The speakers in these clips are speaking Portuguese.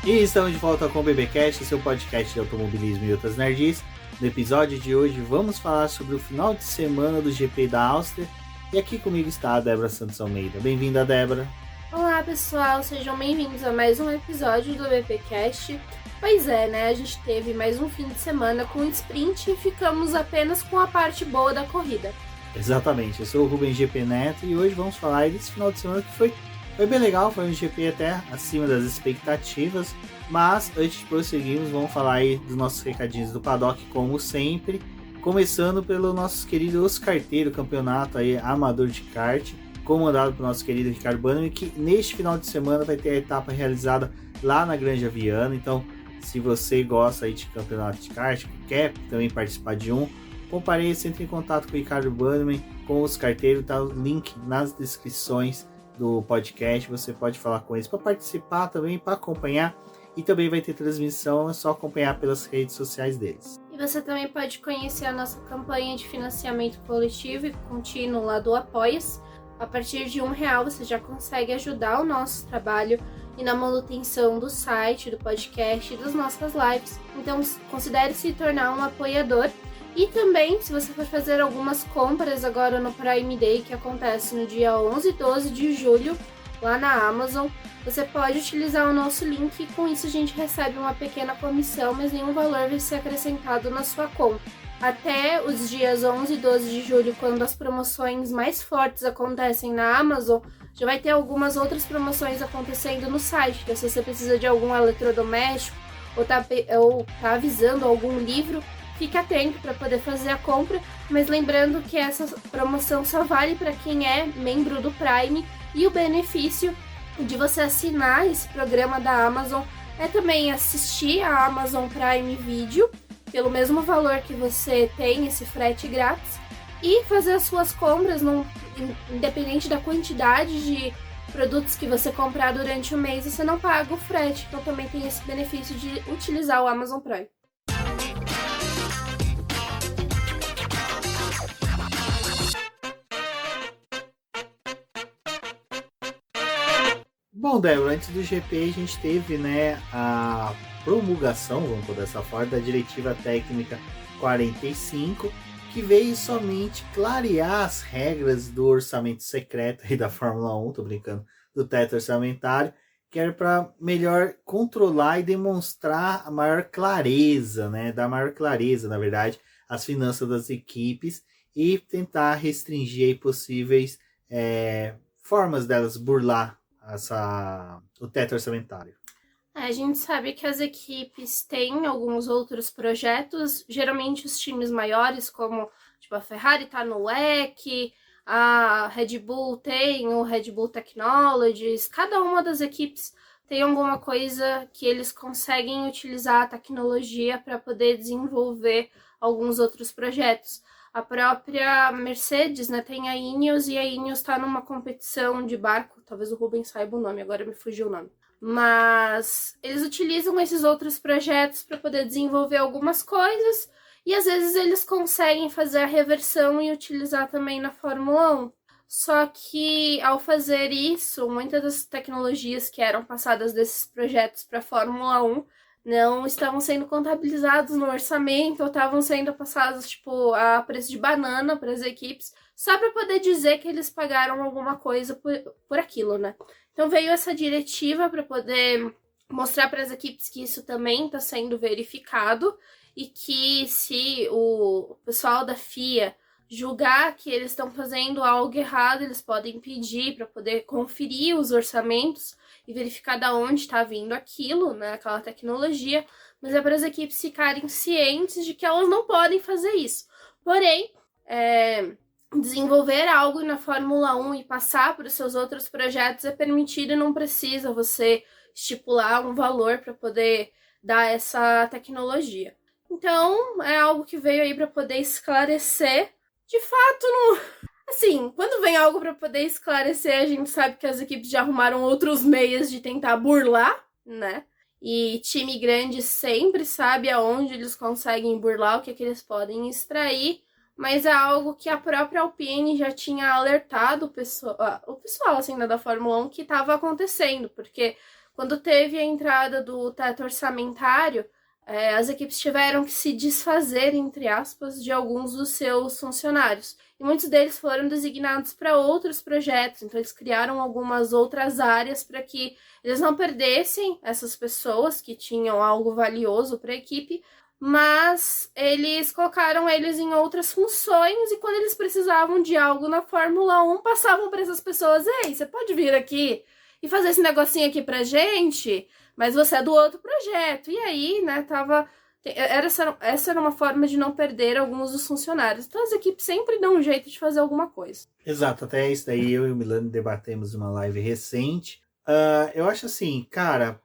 E estamos de volta com o BBcast, seu podcast de automobilismo e outras nerds. No episódio de hoje vamos falar sobre o final de semana do GP da Áustria. E aqui comigo está a Débora Santos Almeida. Bem-vinda, Débora. Olá pessoal, sejam bem-vindos a mais um episódio do BBcast. Pois é, né? A gente teve mais um fim de semana com sprint e ficamos apenas com a parte boa da corrida. Exatamente, eu sou o Rubens GP Neto e hoje vamos falar desse final de semana que foi bem legal, foi um GP até acima das expectativas, mas antes de prosseguirmos, vamos falar aí dos nossos recadinhos do paddock, como sempre, começando pelo nosso querido Oscarteiro, campeonato aí amador de kart, comandado pelo nosso querido Ricardo Bannerman, que neste final de semana vai ter a etapa realizada lá na Granja Viana. Então, se você gosta aí de campeonato de kart, quer também participar de um, compareça, entre em contato com o Ricardo Bannerman, com os carteiros, tá o link nas descrições do podcast, você pode falar com eles para participar também, para acompanhar, e também vai ter transmissão, é só acompanhar pelas redes sociais deles. E você também pode conhecer a nossa campanha de financiamento coletivo e contínuo lá do Apoia-se. A partir de R$1 você já consegue ajudar o nosso trabalho e na manutenção do site, do podcast e das nossas lives. Então considere se tornar um apoiador. E também, se você for fazer algumas compras agora no Prime Day, que acontece no dia 11 e 12 de julho, lá na Amazon, você pode utilizar o nosso link e com isso a gente recebe uma pequena comissão, mas nenhum valor vai ser acrescentado na sua conta. Até os dias 11 e 12 de julho, quando as promoções mais fortes acontecem na Amazon, já vai ter algumas outras promoções acontecendo no site. Então, se você precisa de algum eletrodoméstico ou tá avisando algum livro, fique atento para poder fazer a compra, mas lembrando que essa promoção só vale para quem é membro do Prime, e o benefício de você assinar esse programa da Amazon é também assistir a Amazon Prime Video pelo mesmo valor que você tem esse frete grátis e fazer as suas compras, independente da quantidade de produtos que você comprar durante o mês, você não paga o frete, então também tem esse benefício de utilizar o Amazon Prime. Bom, Débora, antes do GP a gente teve, a promulgação, vamos por dessa forma, da Diretiva Técnica 45, que veio somente clarear as regras do orçamento secreto aí da Fórmula 1, tô brincando, do teto orçamentário, que era para melhor controlar e demonstrar a maior clareza, dar maior clareza, na verdade, as finanças das equipes e tentar restringir aí possíveis formas delas burlar o teto orçamentário. A gente sabe que as equipes têm alguns outros projetos, geralmente os times maiores, como a Ferrari está no WEC, a Red Bull tem o Red Bull Technologies, cada uma das equipes tem alguma coisa que eles conseguem utilizar a tecnologia para poder desenvolver alguns outros projetos. A própria Mercedes, tem a Ineos, e a Ineos está numa competição de barco, talvez o Rubens saiba o nome, agora me fugiu o nome. Mas eles utilizam esses outros projetos para poder desenvolver algumas coisas, e às vezes eles conseguem fazer a reversão e utilizar também na Fórmula 1. Só que ao fazer isso, muitas das tecnologias que eram passadas desses projetos para a Fórmula 1 não estavam sendo contabilizados no orçamento, ou estavam sendo passados a preço de banana para as equipes, só para poder dizer que eles pagaram alguma coisa por aquilo, Então veio essa diretiva para poder mostrar para as equipes que isso também está sendo verificado e que se o pessoal da FIA julgar que eles estão fazendo algo errado, eles podem pedir para poder conferir os orçamentos e verificar de onde está vindo aquilo, aquela tecnologia, mas é para as equipes ficarem cientes de que elas não podem fazer isso. Porém, desenvolver algo na Fórmula 1 e passar para os seus outros projetos é permitido e não precisa você estipular um valor para poder dar essa tecnologia. Então, é algo que veio aí para poder esclarecer. De fato, não... Assim, quando vem algo para poder esclarecer, a gente sabe que as equipes já arrumaram outros meios de tentar burlar, E time grande sempre sabe aonde eles conseguem burlar, o que eles podem extrair, mas é algo que a própria Alpine já tinha alertado o pessoal assim, da Fórmula 1 que estava acontecendo, porque quando teve a entrada do teto orçamentário, as equipes tiveram que se desfazer, entre aspas, de alguns dos seus funcionários. E muitos deles foram designados para outros projetos, então eles criaram algumas outras áreas para que eles não perdessem essas pessoas que tinham algo valioso para a equipe, mas eles colocaram eles em outras funções e quando eles precisavam de algo na Fórmula 1, passavam para essas pessoas: ei, você pode vir aqui e fazer esse negocinho aqui pra gente? Mas você é do outro projeto. E aí, né, essa era uma forma de não perder alguns dos funcionários. Então as equipes sempre dão um jeito de fazer alguma coisa. Exato, até isso daí eu e o Milano debatemos uma live recente. Eu acho assim, cara,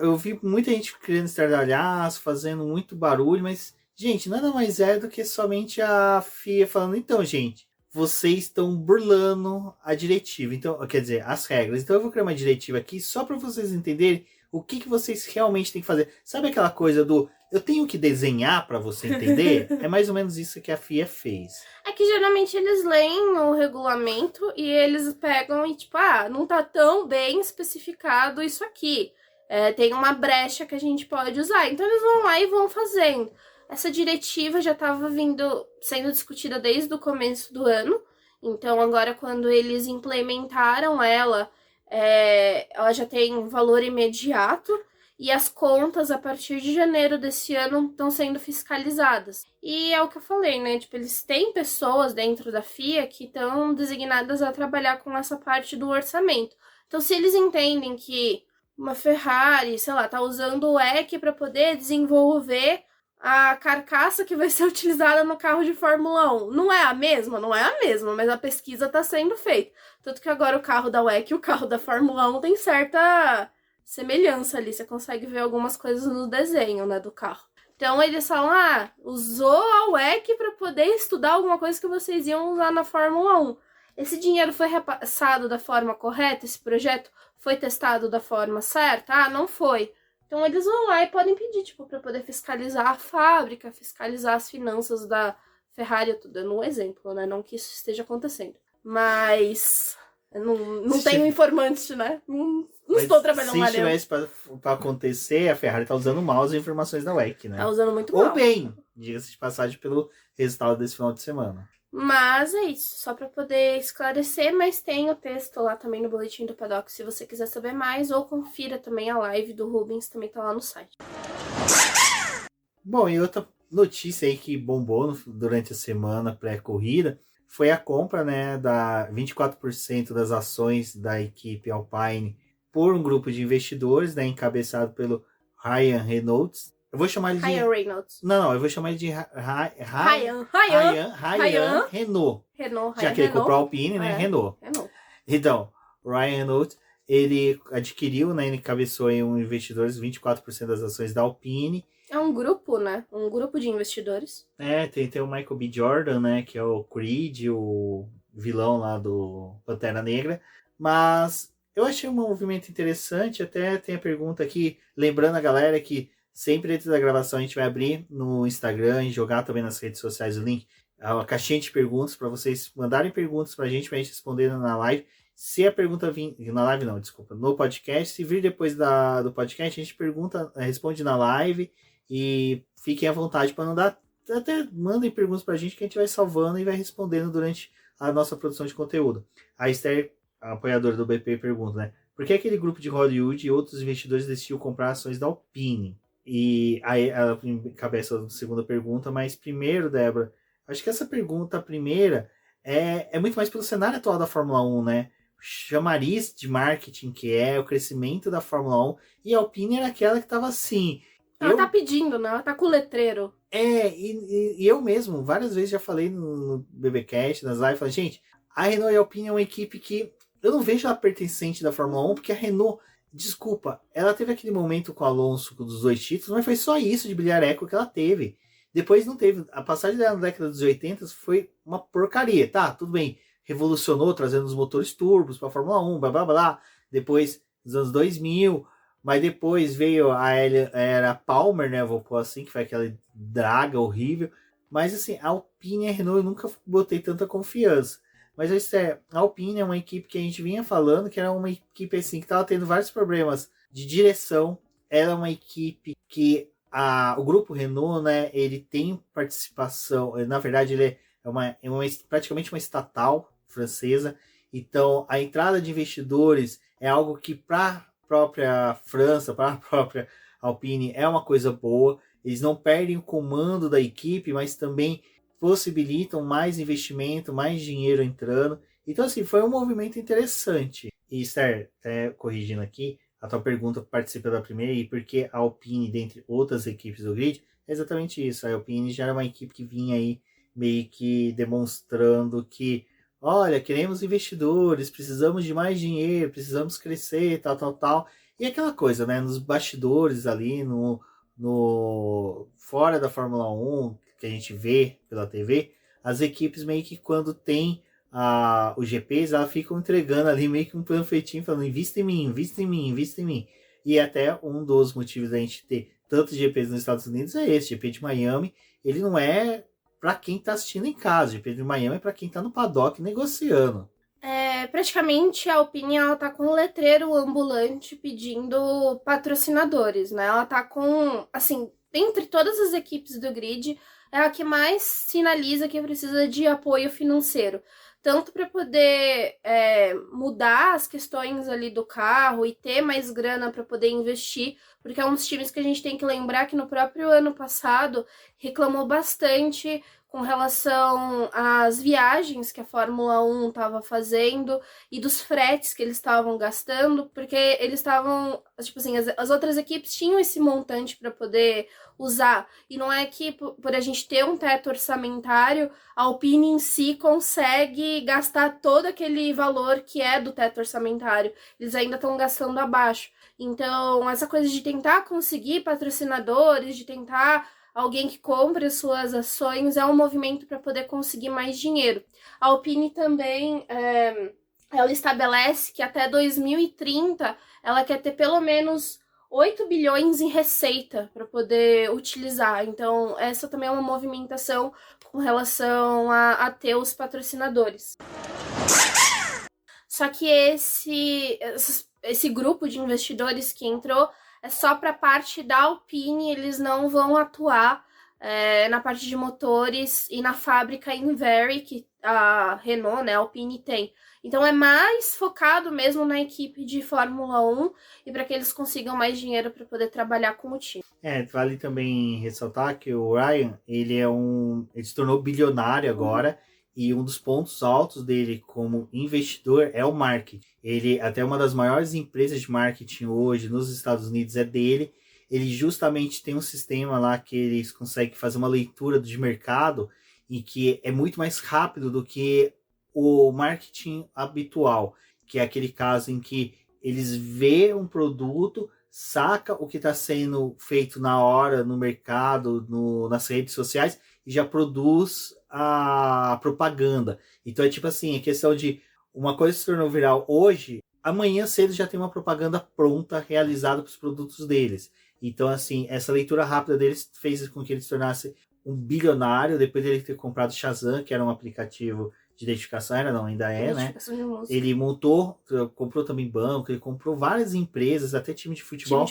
eu vi muita gente querendo estardalhaço, fazendo muito barulho, mas, gente, nada mais é do que somente a FIA falando: então, gente, vocês estão burlando a diretiva, então, quer dizer, as regras. Então eu vou criar uma diretiva aqui só para vocês entenderem o que vocês realmente têm que fazer. Sabe aquela coisa do eu tenho que desenhar para você entender? É mais ou menos isso que a FIA fez. É que geralmente eles leem o regulamento e eles pegam e tipo, não tá tão bem especificado isso aqui. Tem uma brecha que a gente pode usar. Então eles vão lá e vão fazendo. Essa diretiva já estava sendo discutida desde o começo do ano. Então agora quando eles implementaram ela já tem um valor imediato. E as contas, a partir de janeiro desse ano, estão sendo fiscalizadas. E é o que eu falei, né? Tipo, eles têm pessoas dentro da FIA que estão designadas a trabalhar com essa parte do orçamento. Então, se eles entendem que uma Ferrari, sei lá, tá usando o EC para poder desenvolver a carcaça que vai ser utilizada no carro de Fórmula 1. Não é a mesma? Não é a mesma, mas a pesquisa está sendo feita. Tanto que agora o carro da WEC e o carro da Fórmula 1 tem certa semelhança ali, você consegue ver algumas coisas no desenho, né, do carro. Então eles falam, usou a WEC para poder estudar alguma coisa que vocês iam usar na Fórmula 1. Esse dinheiro foi repassado da forma correta? Esse projeto foi testado da forma certa? Não foi. Então eles vão lá e podem pedir, tipo, para poder fiscalizar a fábrica, fiscalizar as finanças da Ferrari. Eu tô dando um exemplo, né, não que isso esteja acontecendo. Mas não tenho informante, né? Não estou trabalhando lá dentro. Se tivesse pra acontecer, a Ferrari tá usando mal as informações da WEC, né? Tá usando muito mal. Ou bem, diga-se de passagem, pelo resultado desse final de semana. Mas é isso, só para poder esclarecer, mas tem o texto lá também no Boletim do Paddock, se você quiser saber mais, ou confira também a live do Rubens, também tá lá no site. Bom, e outra notícia aí que bombou durante a semana pré-corrida foi a compra, né, da 24% das ações da equipe Alpine por um grupo de investidores, né, encabeçado pelo Ryan Reynolds. Eu vou chamar ele de... Ryan Reynolds. Não, eu vou chamar ele de Ryan Renault. Já que ele comprou a Alpine, né, Renault. Então, o Ryan Reynolds, ele adquiriu, né, ele encabeçou em um investidores 24% das ações da Alpine. É um grupo, né? Um grupo de investidores. Tem o Michael B. Jordan, né? Que é o Creed, o vilão lá do Pantera Negra. Mas eu achei um movimento interessante. Até tem a pergunta aqui, lembrando a galera que sempre antes da gravação a gente vai abrir no Instagram e jogar também nas redes sociais o link, a caixinha de perguntas para vocês mandarem perguntas pra gente responder na live. Se a pergunta vir... Na live não, desculpa. No podcast. Se vir depois do podcast, a gente responde na live. E fiquem à vontade para mandar, até mandem perguntas pra gente que a gente vai salvando e vai respondendo durante a nossa produção de conteúdo. A Esther, a apoiadora do BP, pergunta, né? Por que aquele grupo de Hollywood e outros investidores decidiram comprar ações da Alpine? E aí ela encabeça a segunda pergunta, mas primeiro, Débora, acho que essa pergunta, a primeira, é muito mais pelo cenário atual da Fórmula 1, né? O chamariz de marketing que é o crescimento da Fórmula 1, e a Alpine era aquela que estava assim... Ela tá pedindo, né? Ela tá com o letreiro. E eu mesmo, várias vezes já falei no BBcast, nas lives, falei, gente, a Renault e a Alpine é uma equipe que eu não vejo ela pertencente da Fórmula 1, porque a Renault, desculpa, ela teve aquele momento com o Alonso dos 2 títulos, mas foi só isso de brilhareco que ela teve. Depois não teve. A passagem dela na década dos 80 foi uma porcaria, tá? Tudo bem, revolucionou, trazendo os motores turbos pra Fórmula 1, blá blá blá. Depois, nos anos 2000... Mas depois veio era Palmer, né? Vou pôr assim, que foi aquela draga horrível. Mas assim, a Alpine e a Renault eu nunca botei tanta confiança. Mas a Alpine é uma equipe que a gente vinha falando que era uma equipe assim, que estava tendo vários problemas de direção. Ela é uma equipe que o grupo Renault, né, ele tem participação, na verdade ele praticamente uma estatal francesa, então a entrada de investidores é algo que para a própria França, para a própria Alpine é uma coisa boa. Eles não perdem o comando da equipe, mas também possibilitam mais investimento, mais dinheiro entrando. Então, assim, foi um movimento interessante. E, Esther, até corrigindo aqui, a tua pergunta participa da primeira, e porque a Alpine, dentre outras equipes do grid, é exatamente isso. A Alpine já era uma equipe que vinha aí meio que demonstrando que, olha, queremos investidores, precisamos de mais dinheiro, precisamos crescer, tal, tal, tal. E aquela coisa, né, nos bastidores ali, fora da Fórmula 1, que a gente vê pela TV, as equipes meio que quando tem os GPs, elas ficam entregando ali meio que um panfletinho falando invista em mim, invista em mim, invista em mim. E até um dos motivos da gente ter tantos GPs nos Estados Unidos é esse, GP de Miami, ele não é para quem está assistindo em casa, o GP de Miami é para quem está no paddock negociando. Praticamente a Alpine, ela tá com um letreiro ambulante pedindo patrocinadores, né? Ela tá com, assim, entre todas as equipes do grid, é a que mais sinaliza que precisa de apoio financeiro. Tanto para poder mudar as questões ali do carro e ter mais grana para poder investir, porque é um dos times que a gente tem que lembrar que no próprio ano passado reclamou bastante com relação às viagens que a Fórmula 1 estava fazendo e dos fretes que eles estavam gastando, porque eles estavam, tipo assim, as outras equipes tinham esse montante para poder usar, e não é que por a gente ter um teto orçamentário, a Alpine em si consegue gastar todo aquele valor que é do teto orçamentário, eles ainda estão gastando abaixo. Então, essa coisa de tentar conseguir patrocinadores, de tentar alguém que compre as suas ações, é um movimento para poder conseguir mais dinheiro. A Alpine também, ela estabelece que até 2030 ela quer ter pelo menos 8 bilhões em receita para poder utilizar. Então, essa também é uma movimentação com relação a ter os patrocinadores. Só que esse grupo de investidores que entrou é só para a parte da Alpine, eles não vão atuar na parte de motores e na fábrica em Very, que a Renault, né, a Alpine tem. Então é mais focado mesmo na equipe de Fórmula 1 e para que eles consigam mais dinheiro para poder trabalhar com o time. Vale também ressaltar que o Ryan, ele se tornou bilionário agora, e um dos pontos altos dele como investidor é o marketing. Ele, até uma das maiores empresas de marketing hoje nos Estados Unidos é dele. Ele justamente tem um sistema lá que eles conseguem fazer uma leitura de mercado e que é muito mais rápido do que o marketing habitual, que é aquele caso em que eles vê um produto, saca o que está sendo feito na hora no mercado, nas redes sociais, e já produz a propaganda. Então é tipo assim, a questão de uma coisa se tornou viral hoje, amanhã cedo já tem uma propaganda pronta, realizada para os produtos deles. Então assim, essa leitura rápida deles fez com que ele se tornasse um bilionário, depois dele ter comprado o Shazam, que era um aplicativo de identificação, ainda é, né? Ele comprou também banco, ele comprou várias empresas, até time de futebol,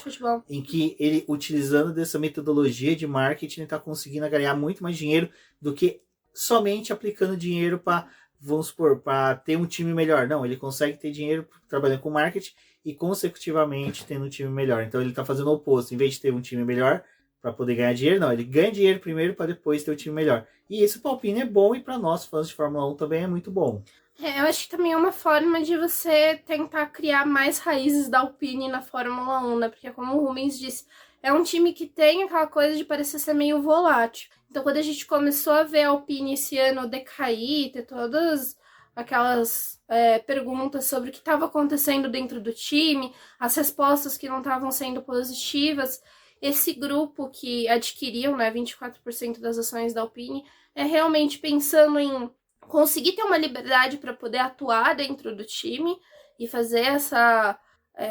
em que ele, utilizando dessa metodologia de marketing, está conseguindo ganhar muito mais dinheiro do que somente aplicando dinheiro para, vamos supor, para ter um time melhor. Não, ele consegue ter dinheiro trabalhando com marketing e consecutivamente tendo um time melhor. Então ele está fazendo o oposto, em vez de ter um time melhor para poder ganhar dinheiro, não, ele ganha dinheiro primeiro para depois ter um time melhor. E isso para a Alpine é bom, e para nós fãs de Fórmula 1 também é muito bom. Eu acho que também é uma forma de você tentar criar mais raízes da Alpine na Fórmula 1, né? Porque como o Rubens disse, é um time que tem aquela coisa de parecer ser meio volátil. Então quando a gente começou a ver a Alpine esse ano decair, ter todas aquelas perguntas sobre o que estava acontecendo dentro do time, as respostas que não estavam sendo positivas, esse grupo que adquiriu, né, 24% das ações da Alpine, é realmente pensando em conseguir ter uma liberdade para poder atuar dentro do time e fazer essa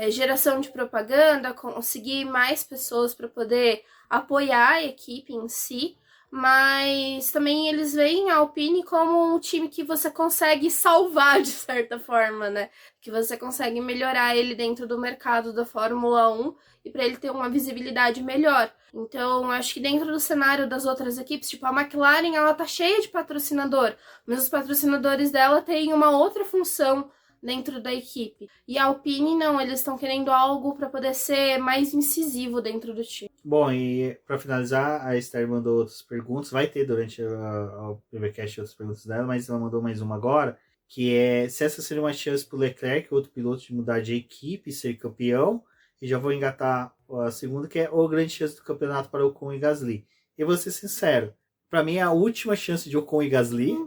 geração de propaganda, conseguir mais pessoas para poder apoiar a equipe em si, mas também eles veem a Alpine como um time que você consegue salvar de certa forma, né? Que você consegue melhorar ele dentro do mercado da Fórmula 1 e para ele ter uma visibilidade melhor. Então, acho que dentro do cenário das outras equipes, tipo a McLaren, ela tá cheia de patrocinador, mas os patrocinadores dela têm uma outra função dentro da equipe. E a Alpine não, eles estão querendo algo para poder ser mais incisivo dentro do time. Bom, e para finalizar, a Esther mandou outras perguntas. Vai ter durante o PBcast outras perguntas dela, mas ela mandou mais uma agora, que é se essa seria uma chance para o Leclerc, outro piloto, de mudar de equipe e ser campeão. E já vou engatar a segunda, que é ou grande chance do campeonato para Ocon e Gasly. E vou ser sincero, para mim é a última chance de Ocon e Gasly.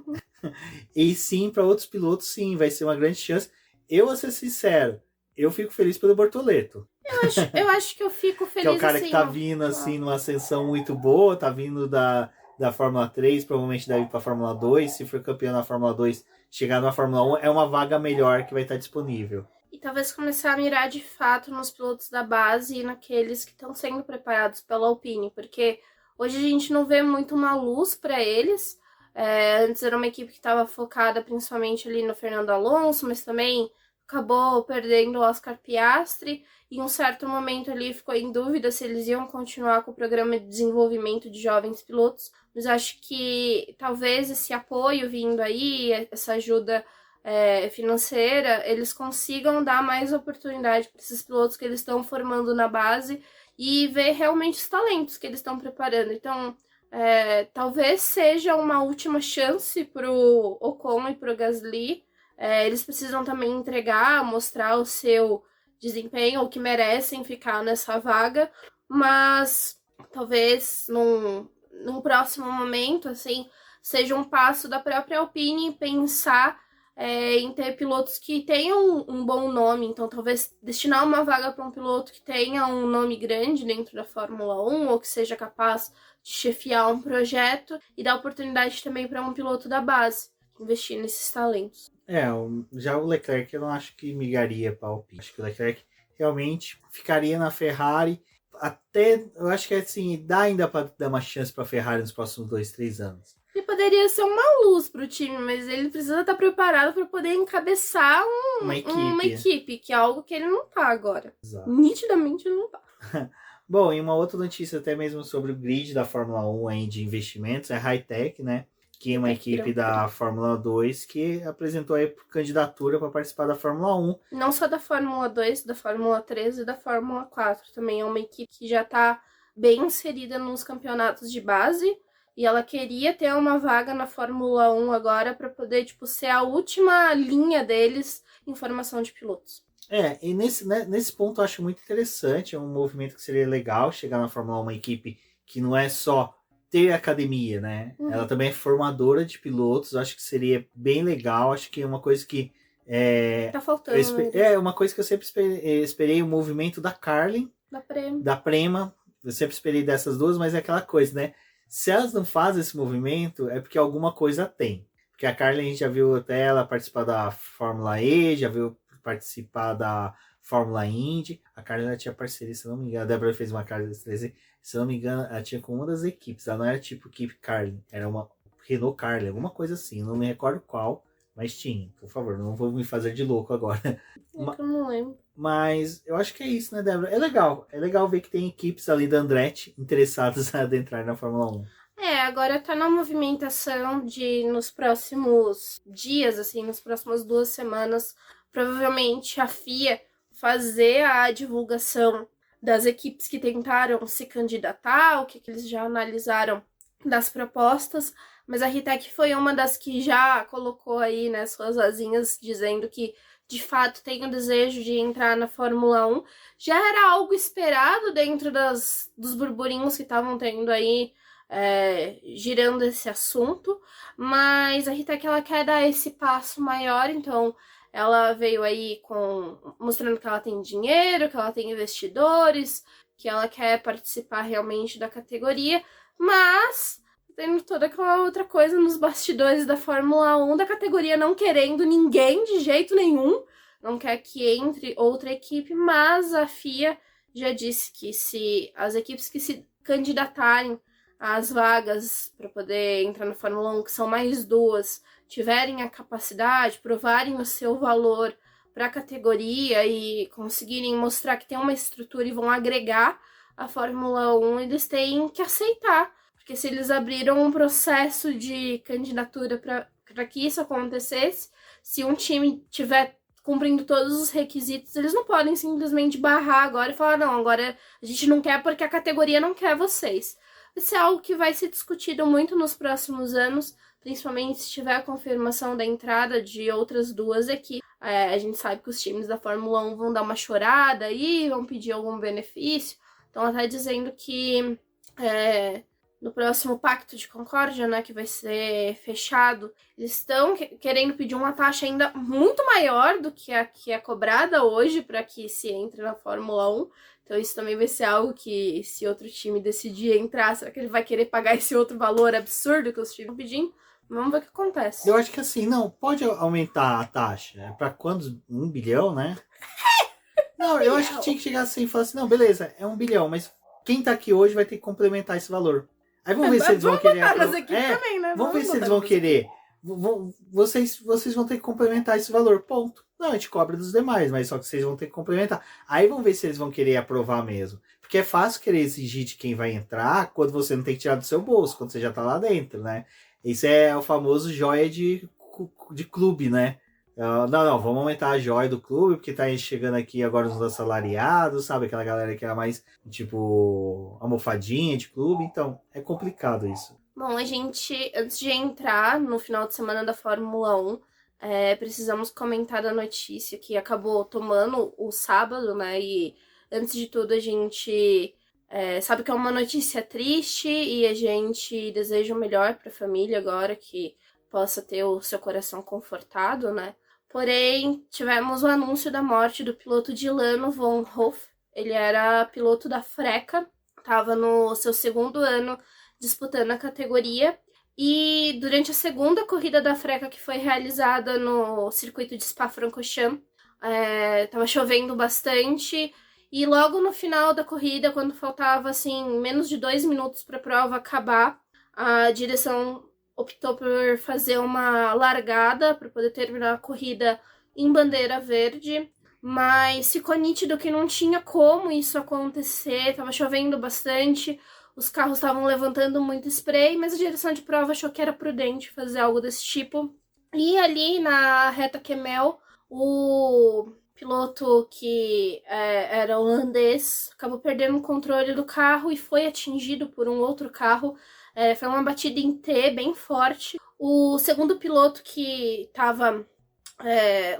E sim, para outros pilotos, sim, vai ser uma grande chance. Eu vou ser sincero, eu fico feliz pelo Bortoleto. Eu acho que eu fico feliz, que é o cara assim, que tá vindo assim numa ascensão muito boa, tá vindo da Fórmula 3, provavelmente deve ir pra Fórmula 2. Se for campeão na Fórmula 2, chegar na Fórmula 1, é uma vaga melhor que vai estar disponível. E talvez começar a mirar de fato nos pilotos da base e naqueles que estão sendo preparados pela Alpine, porque hoje a gente não vê muito uma luz para eles. Antes era uma equipe que estava focada principalmente ali no Fernando Alonso, mas também acabou perdendo o Oscar Piastri. Em um certo momento ali ficou em dúvida se eles iam continuar com o programa de desenvolvimento de jovens pilotos, mas acho que talvez esse apoio vindo aí, essa ajuda financeira, eles consigam dar mais oportunidade para esses pilotos que eles estão formando na base e ver realmente os talentos que eles estão preparando. Então, talvez seja uma última chance pro Ocon e pro Gasly. Eles precisam também entregar, mostrar o seu desempenho, ou que merecem ficar nessa vaga, mas talvez num próximo momento, assim, seja um passo da própria Alpine pensar em ter pilotos que tenham um bom nome. Então talvez destinar uma vaga para um piloto que tenha um nome grande dentro da Fórmula 1, ou que seja capaz de chefiar um projeto, e dar oportunidade também para um piloto da base investir nesses talentos. Já o Leclerc eu não acho que migraria para a Alpine. Acho que o Leclerc realmente ficaria na Ferrari. Até, eu acho que assim, dá ainda para dar uma chance para a Ferrari nos próximos 2-3 anos. Ele poderia ser uma luz para o time, mas ele precisa estar preparado para poder encabeçar uma equipe, que é algo que ele não tá agora. Exato. Nitidamente ele não tá. Bom, e uma outra notícia até mesmo sobre o grid da Fórmula 1 aí de investimentos é a Hightech, né? Que é uma equipe da Fórmula 2 que apresentou aí candidatura para participar da Fórmula 1. Não só da Fórmula 2, da Fórmula 3 e da Fórmula 4. Também é uma equipe que já está bem inserida nos campeonatos de base. E ela queria ter uma vaga na Fórmula 1 agora para poder ser a última linha deles em formação de pilotos. E nesse ponto eu acho muito interessante. É um movimento que seria legal chegar na Fórmula 1, uma equipe que não é só ter academia, né? Ela também é formadora de pilotos. Acho que seria bem legal. Acho que é uma coisa que tá faltando. Uma coisa que eu sempre esperei o movimento da Carlin, da Prema. Eu sempre esperei dessas duas, mas é aquela coisa, né? Se elas não fazem esse movimento, é porque alguma coisa tem. Porque a Carlin, a gente já viu até ela participar da Fórmula E, já viu participar da Fórmula Indy. A Carlin, ela tinha parceria, se não me engano. A Débora fez uma Carlin, se não me engano, ela tinha com uma das equipes. Ela não era tipo equipe Carlin, era uma Renault Carlin, alguma coisa assim. Não me recordo qual, mas tinha. Por favor, não vou me fazer de louco agora. Eu não lembro. Mas eu acho que é isso, né, Débora? É legal ver que tem equipes ali da Andretti interessadas a adentrar na Fórmula 1. Agora tá na movimentação de, nos próximos dias, assim, nas próximas 2 semanas, provavelmente a FIA fazer a divulgação das equipes que tentaram se candidatar, o que eles já analisaram das propostas, mas a Ritec foi uma das que já colocou aí, né, suas asinhas, dizendo que de fato tem o desejo de entrar na Fórmula 1. Já era algo esperado dentro dos burburinhos que estavam tendo aí, girando esse assunto, mas a Ritec, ela quer dar esse passo maior, então ela veio aí mostrando que ela tem dinheiro, que ela tem investidores, que ela quer participar realmente da categoria, mas tem toda aquela outra coisa nos bastidores da Fórmula 1, da categoria não querendo ninguém de jeito nenhum, não quer que entre outra equipe, mas a FIA já disse que se as equipes que se candidatarem as vagas para poder entrar na Fórmula 1, que são mais 2, tiverem a capacidade, provarem o seu valor para a categoria e conseguirem mostrar que tem uma estrutura e vão agregar a Fórmula 1, eles têm que aceitar. Porque se eles abriram um processo de candidatura para que isso acontecesse, se um time tiver cumprindo todos os requisitos, eles não podem simplesmente barrar agora e falar, não, agora a gente não quer porque a categoria não quer vocês. Isso é algo que vai ser discutido muito nos próximos anos, principalmente se tiver a confirmação da entrada de outras 2 equipes. A gente sabe que os times da Fórmula 1 vão dar uma chorada aí, vão pedir algum benefício. Então ela está dizendo que no próximo Pacto de Concórdia, né, que vai ser fechado, eles estão querendo pedir uma taxa ainda muito maior do que a que é cobrada hoje para que se entre na Fórmula 1. Então isso também vai ser algo que, se outro time decidir entrar, será que ele vai querer pagar esse outro valor absurdo que os times estão pedindo? Vamos ver o que acontece. Eu acho que assim, não, pode aumentar a taxa. Para quantos? 1 bilhão, né? Não, eu acho que tinha que chegar assim e falar assim, não, beleza, é 1 bilhão, mas quem tá aqui hoje vai ter que complementar esse valor. Aí vamos ver se eles vão querer. Também, né? Vamos ver se eles vão querer. Vocês vão ter que complementar esse valor, ponto. Não, a gente cobra dos demais, mas só que vocês vão ter que complementar. Aí vamos ver se eles vão querer aprovar mesmo. Porque é fácil querer exigir de quem vai entrar quando você não tem que tirar do seu bolso, quando você já tá lá dentro, né? Isso é o famoso joia de clube, né? Não, vamos aumentar a joia do clube, porque tá chegando aqui agora os assalariados, sabe? Aquela galera que era mais, tipo, almofadinha de clube. Então, é complicado isso. Bom, a gente, antes de entrar no final de semana da Fórmula 1, precisamos comentar da notícia que acabou tomando o sábado, né? E, antes de tudo, a gente sabe que é uma notícia triste e a gente deseja o melhor para a família agora, que possa ter o seu coração confortado, né? Porém, tivemos o anúncio da morte do piloto Dilano von Hoff. Ele era piloto da Freca, estava no seu 2º ano disputando a categoria. E durante a segunda corrida da Freca, que foi realizada no circuito de Spa-Francorchamps, estava chovendo bastante. E logo no final da corrida, quando faltava assim, menos de 2 minutos para a prova acabar, a direção optou por fazer uma largada para poder terminar a corrida em bandeira verde, mas ficou nítido que não tinha como isso acontecer, estava chovendo bastante, os carros estavam levantando muito spray, mas a direção de prova achou que era prudente fazer algo desse tipo. E ali na reta Kemmel, o piloto que era holandês acabou perdendo o controle do carro e foi atingido por um outro carro. Foi uma batida em T bem forte. O segundo piloto, que estava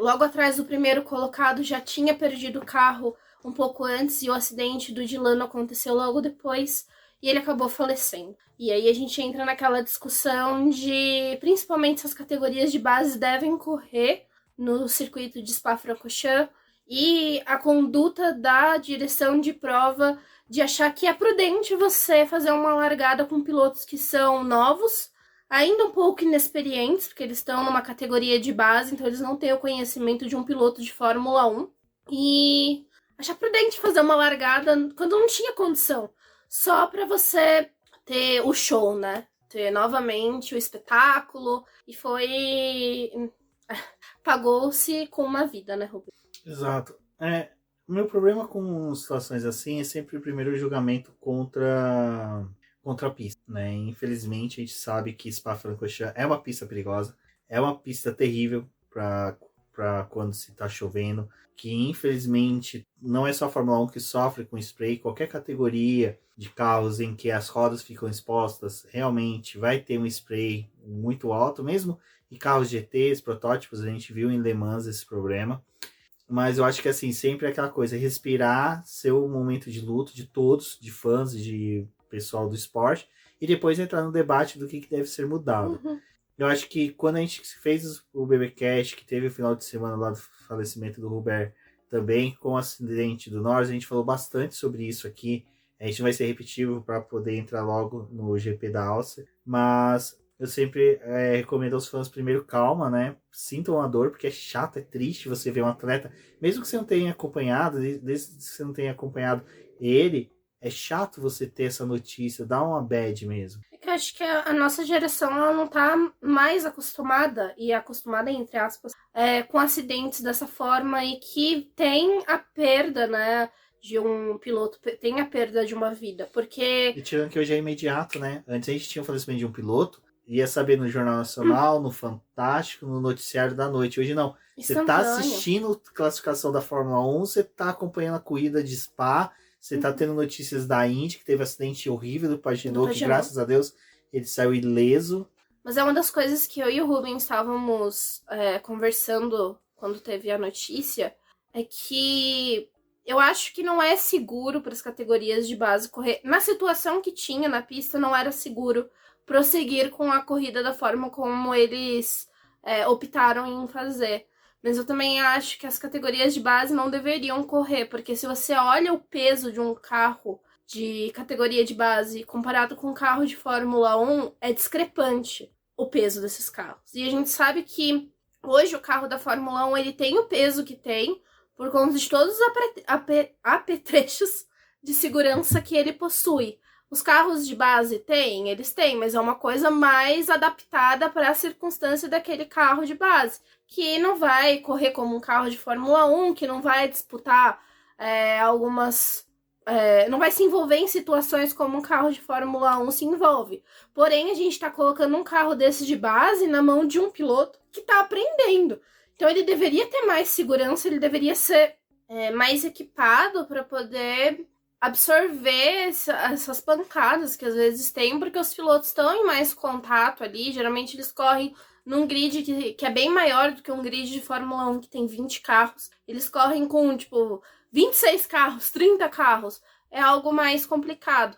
logo atrás do primeiro colocado, já tinha perdido o carro um pouco antes e o acidente do Dilano aconteceu logo depois e ele acabou falecendo. E aí a gente entra naquela discussão de, principalmente, se as categorias de base devem correr no circuito de Spa-Francorchamps e a conduta da direção de prova de achar que é prudente você fazer uma largada com pilotos que são novos, ainda um pouco inexperientes, porque eles estão numa categoria de base, então eles não têm o conhecimento de um piloto de Fórmula 1. E achar prudente fazer uma largada quando não tinha condição, só para você ter o show, né? Ter novamente o espetáculo, e foi... pagou-se com uma vida, né, Rubens? Exato. O meu problema com situações assim é sempre o primeiro julgamento contra a pista, né? Infelizmente, a gente sabe que Spa-Francorchamps é uma pista perigosa, é uma pista terrível para quando se está chovendo, que infelizmente não é só a Fórmula 1 que sofre com spray, qualquer categoria de carros em que as rodas ficam expostas, realmente vai ter um spray muito alto, mesmo em carros GTs, protótipos, a gente viu em Le Mans esse problema. Mas eu acho que assim, sempre é aquela coisa, respirar, ser o momento de luto de todos, de fãs, de pessoal do esporte, e depois entrar no debate do que deve ser mudado. Uhum. Eu acho que quando a gente fez o BBcast, que teve o final de semana lá do falecimento do Hubert, também com o acidente do Norris, a gente falou bastante sobre isso aqui. A gente vai ser repetitivo para poder entrar logo no GP da Áustria, mas eu sempre recomendo aos fãs, primeiro, calma, né? Sintam a dor, porque é chato, é triste você ver um atleta, mesmo que você não tenha acompanhado, desde que você não tenha acompanhado ele, é chato você ter essa notícia, dá uma bad mesmo. É que eu acho que a nossa geração ela não tá mais acostumada, e acostumada entre aspas, com acidentes dessa forma e que tem a perda, né, de um piloto, tem a perda de uma vida, porque... E tirando que hoje é imediato, né? Antes a gente tinha o falecimento de um piloto, ia saber no Jornal Nacional, no Fantástico, no Noticiário da Noite. Hoje não. Você tá assistindo a classificação da Fórmula 1, você tá acompanhando a corrida de Spa, você tá tendo notícias da Indy, que teve um acidente horrível do Pagenaud, que graças a Deus ele saiu ileso. Mas é uma das coisas que eu e o Rubens estávamos conversando quando teve a notícia, é que eu acho que não é seguro para as categorias de base correr. Na situação que tinha na pista, não era seguro prosseguir com a corrida da forma como eles optaram em fazer. Mas eu também acho que as categorias de base não deveriam correr, porque se você olha o peso de um carro de categoria de base comparado com um carro de Fórmula 1, é discrepante o peso desses carros. E a gente sabe que hoje o carro da Fórmula 1 ele tem o peso que tem por conta de todos os apetrechos de segurança que ele possui. Os carros de base têm? Eles têm, mas é uma coisa mais adaptada para a circunstância daquele carro de base, que não vai correr como um carro de Fórmula 1, que não vai disputar não vai se envolver em situações como um carro de Fórmula 1 se envolve. Porém, a gente está colocando um carro desse de base na mão de um piloto que está aprendendo. Então, ele deveria ter mais segurança, ele deveria ser mais equipado para poder absorver essas pancadas que às vezes tem, porque os pilotos estão em mais contato ali. Geralmente, eles correm num grid que é bem maior do que um grid de Fórmula 1 que tem 20 carros. Eles correm com, 26 carros, 30 carros. É algo mais complicado.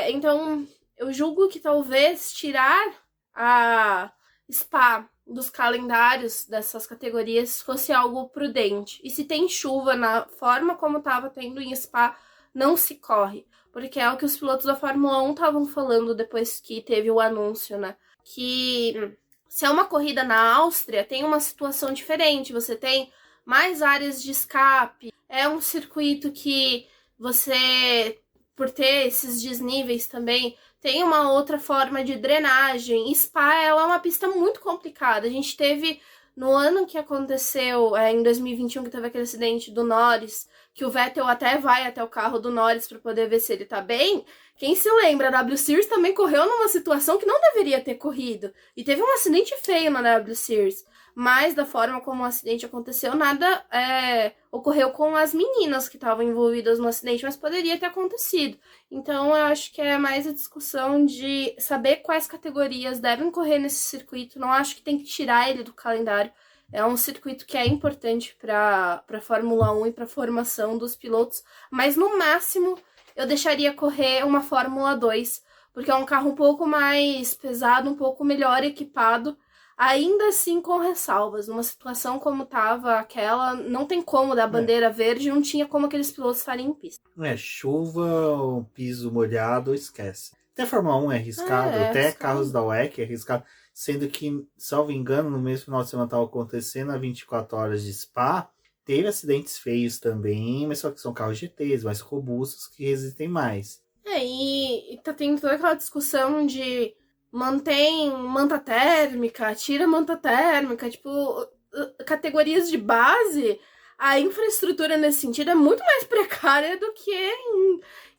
Então, eu julgo que talvez tirar a Spa dos calendários dessas categorias fosse algo prudente. E se tem chuva na forma como estava tendo em Spa, não se corre. Porque é o que os pilotos da Fórmula 1 estavam falando depois que teve o anúncio, né? Que se é uma corrida na Áustria, tem uma situação diferente. Você tem mais áreas de escape. É um circuito que você, por ter esses desníveis também, tem uma outra forma de drenagem. Spa, ela é uma pista muito complicada. A gente teve, no ano que aconteceu, em 2021, que teve aquele acidente do Norris, que o Vettel até vai até o carro do Norris para poder ver se ele tá bem. Quem se lembra, a W Series também correu numa situação que não deveria ter corrido. E teve um acidente feio na W Series. Mas da forma como o acidente aconteceu, nada ocorreu com as meninas que estavam envolvidas no acidente, mas poderia ter acontecido. Então eu acho que é mais a discussão de saber quais categorias devem correr nesse circuito. Não acho que tem que tirar ele do calendário. É um circuito que é importante para a Fórmula 1 e para a formação dos pilotos, mas no máximo eu deixaria correr uma Fórmula 2, porque é um carro um pouco mais pesado, um pouco melhor equipado, ainda assim com ressalvas. Numa situação como tava aquela, não tem como dar bandeira verde, não tinha como aqueles pilotos estarem em pista. Chuva, um piso molhado, esquece. Até a Fórmula 1 é arriscado, até arriscado. Carros da WEC é arriscado. Sendo que, salvo engano, no mesmo final de semana estava acontecendo a 24 horas de Spa, teve acidentes feios também, mas só que são carros GTs, mais robustos, que resistem mais. E tá tendo toda aquela discussão de mantém manta térmica, tira manta térmica, categorias de base, a infraestrutura nesse sentido é muito mais precária do que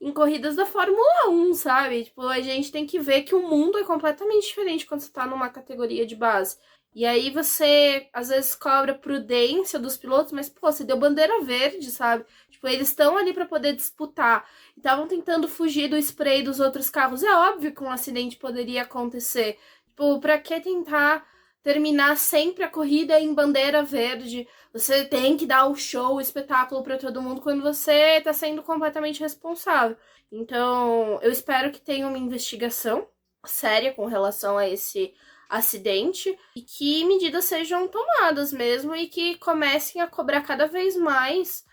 em corridas da Fórmula 1, sabe? A gente tem que ver que o mundo é completamente diferente quando você tá numa categoria de base. E aí você, às vezes, cobra prudência dos pilotos, mas, você deu bandeira verde, sabe? Eles estão ali para poder disputar. E estavam tentando fugir do spray dos outros carros. É óbvio que um acidente poderia acontecer. Pra que tentar terminar sempre a corrida em bandeira verde? Você tem que dar o show, o espetáculo para todo mundo quando você tá sendo completamente responsável. Então, eu espero que tenha uma investigação séria com relação a esse acidente e que medidas sejam tomadas mesmo e que comecem a cobrar cada vez mais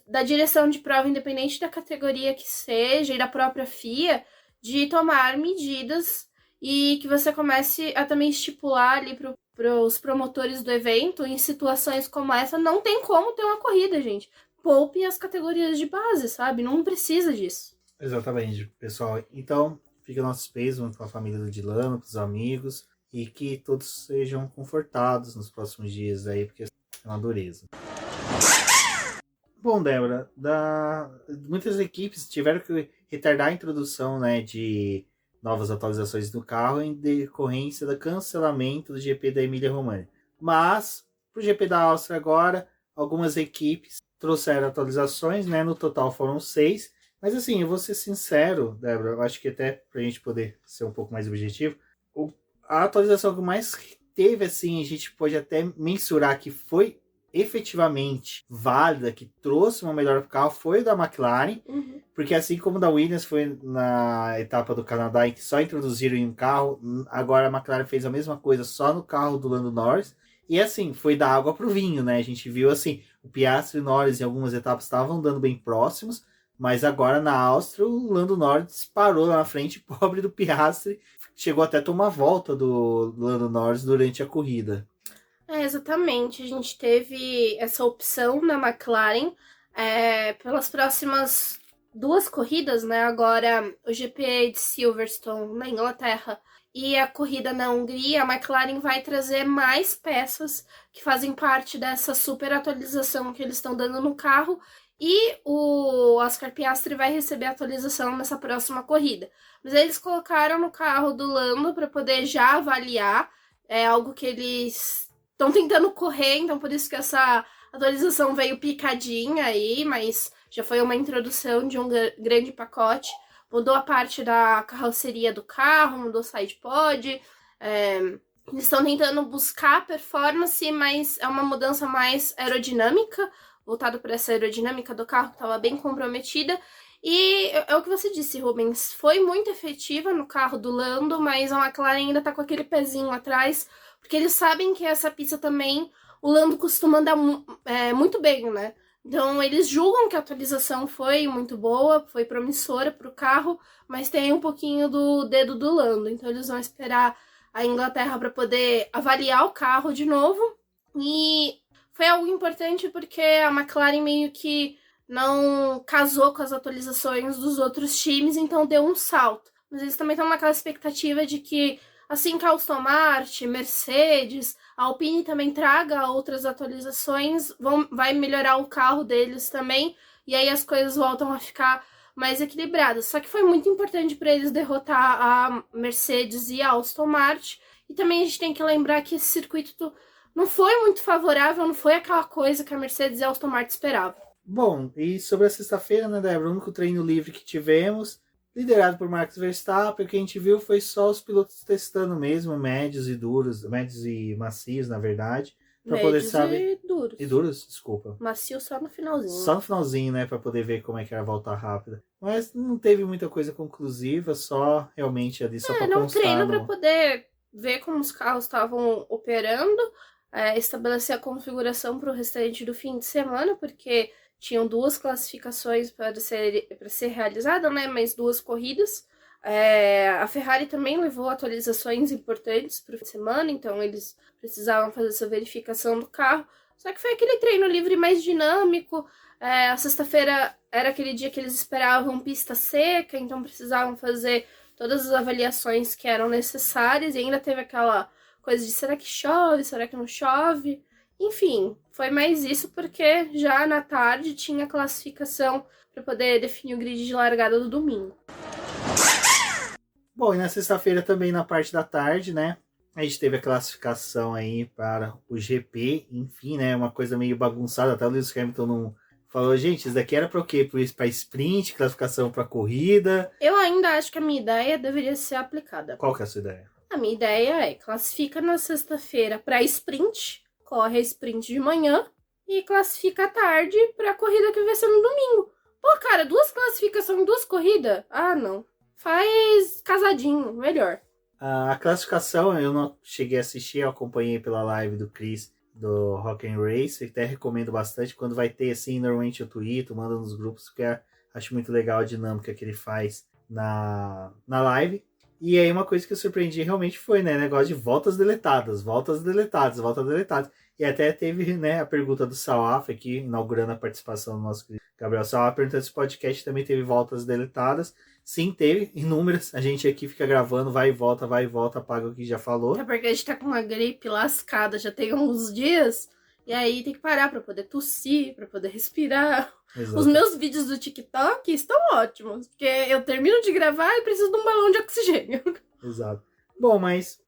da direção de prova, independente da categoria que seja, e da própria FIA, de tomar medidas e que você comece a também estipular ali para os promotores do evento, em situações como essa, não tem como ter uma corrida, gente. poupe as categorias de base, sabe? Não precisa disso. Exatamente, pessoal. Então, fica nossos pêsames para a família do Dilano, para os amigos, e que todos sejam confortados nos próximos dias aí, porque é uma dureza. Bom, Débora, muitas equipes tiveram que retardar a introdução, né, de novas atualizações do carro em decorrência do cancelamento do GP da Emília-Romagna. Mas, para o GP da Áustria agora, algumas equipes trouxeram atualizações, né, no total foram 6. Mas assim, eu vou ser sincero, Débora, eu acho que até para a gente poder ser um pouco mais objetivo, a atualização que mais teve, assim, a gente pode até mensurar que foi efetivamente válida, que trouxe uma melhora para o carro, foi o da McLaren, porque assim como da Williams foi na etapa do Canadá em que só introduziram em um carro, agora a McLaren fez a mesma coisa só no carro do Lando Norris, e assim, foi da água para o vinho, né? A gente viu assim, o Piastri e o Norris em algumas etapas estavam dando bem próximos, mas agora na Áustria o Lando Norris parou lá na frente, pobre do Piastri, chegou até a tomar volta do Lando Norris durante a corrida. Exatamente. A gente teve essa opção na McLaren pelas próximas 2 corridas, né? Agora o GP de Silverstone na Inglaterra e a corrida na Hungria, a McLaren vai trazer mais peças que fazem parte dessa super atualização que eles estão dando no carro. E o Oscar Piastri vai receber atualização nessa próxima corrida. Mas eles colocaram no carro do Lando para poder já avaliar. É algo que eles estão tentando correr, então por isso que essa atualização veio picadinha aí, mas já foi uma introdução de um grande pacote. Mudou a parte da carroceria do carro, mudou o sidepod. Eles estão tentando buscar performance, mas é uma mudança mais aerodinâmica, voltado para essa aerodinâmica do carro, que estava bem comprometida. E é o que você disse, Rubens, foi muito efetiva no carro do Lando, mas a McLaren ainda tá com aquele pezinho atrás, porque eles sabem que essa pista também, o Lando costuma andar muito bem, né? Então eles julgam que a atualização foi muito boa, foi promissora para o carro, mas tem um pouquinho do dedo do Lando, então eles vão esperar a Inglaterra para poder avaliar o carro de novo. E foi algo importante porque a McLaren meio que não casou com as atualizações dos outros times, então deu um salto. Mas eles também estão naquela expectativa de que, assim que a Aston Martin, Mercedes, a Alpine também traga outras atualizações, vai melhorar o carro deles também, e aí as coisas voltam a ficar mais equilibradas. Só que foi muito importante para eles derrotar a Mercedes e a Aston Martin, e também a gente tem que lembrar que esse circuito não foi muito favorável, não foi aquela coisa que a Mercedes e a Aston Martin esperavam. Bom, e sobre a sexta-feira, né, Débora? O único treino livre que tivemos, liderado por Max Verstappen, o que a gente viu foi só os pilotos testando mesmo, médios e duros, médios e macios, na verdade, para poder saber. E duros. E duros, desculpa. Macio só no finalzinho. Só no finalzinho, né, para poder ver como é que era a volta rápida. Mas não teve muita coisa conclusiva, só realmente ali só para constar. Treino para poder ver como os carros estavam operando, estabelecer a configuração para o restante do fim de semana, porque tinham 2 classificações para ser realizada, né? Mais 2 corridas. A Ferrari também levou atualizações importantes para o fim de semana, então eles precisavam fazer essa verificação do carro. Só que foi aquele treino livre mais dinâmico. A sexta-feira era aquele dia que eles esperavam pista seca, então precisavam fazer todas as avaliações que eram necessárias. E ainda teve aquela coisa de será que chove, será que não chove? Enfim, foi mais isso porque já na tarde tinha classificação para poder definir o grid de largada do domingo. Bom, e na sexta-feira também na parte da tarde, né? A gente teve a classificação aí para o GP, enfim, né? Uma coisa meio bagunçada, até o Lewis Hamilton não falou, gente, isso daqui era para o quê? Para sprint, classificação para corrida? Eu ainda acho que a minha ideia deveria ser aplicada. Qual que é a sua ideia? A minha ideia é classifica na sexta-feira para sprint, corre a sprint de manhã e classifica à tarde para a corrida que vai ser no domingo. Pô, cara, 2 classificações em 2 corridas? Ah, não. Faz casadinho, melhor. A classificação eu não cheguei a assistir, eu acompanhei pela live do Chris do Rock and Race, até recomendo bastante quando vai ter assim, normalmente eu tweeto, mando nos grupos, porque acho muito legal a dinâmica que ele faz na live. E aí uma coisa que eu surpreendi realmente foi, né, negócio de voltas deletadas. E até teve, né, a pergunta do Salaf aqui, inaugurando a participação do nosso Gabriel Salaf, perguntando se o podcast também teve voltas deletadas. Sim, teve, inúmeras. A gente aqui fica gravando, vai e volta, apaga o que já falou. É porque a gente tá com uma gripe lascada, já tem alguns dias, e aí tem que parar pra poder tossir, pra poder respirar. Exato. Os meus vídeos do TikTok estão ótimos, porque eu termino de gravar e preciso de um balão de oxigênio. Exato. Bom, mas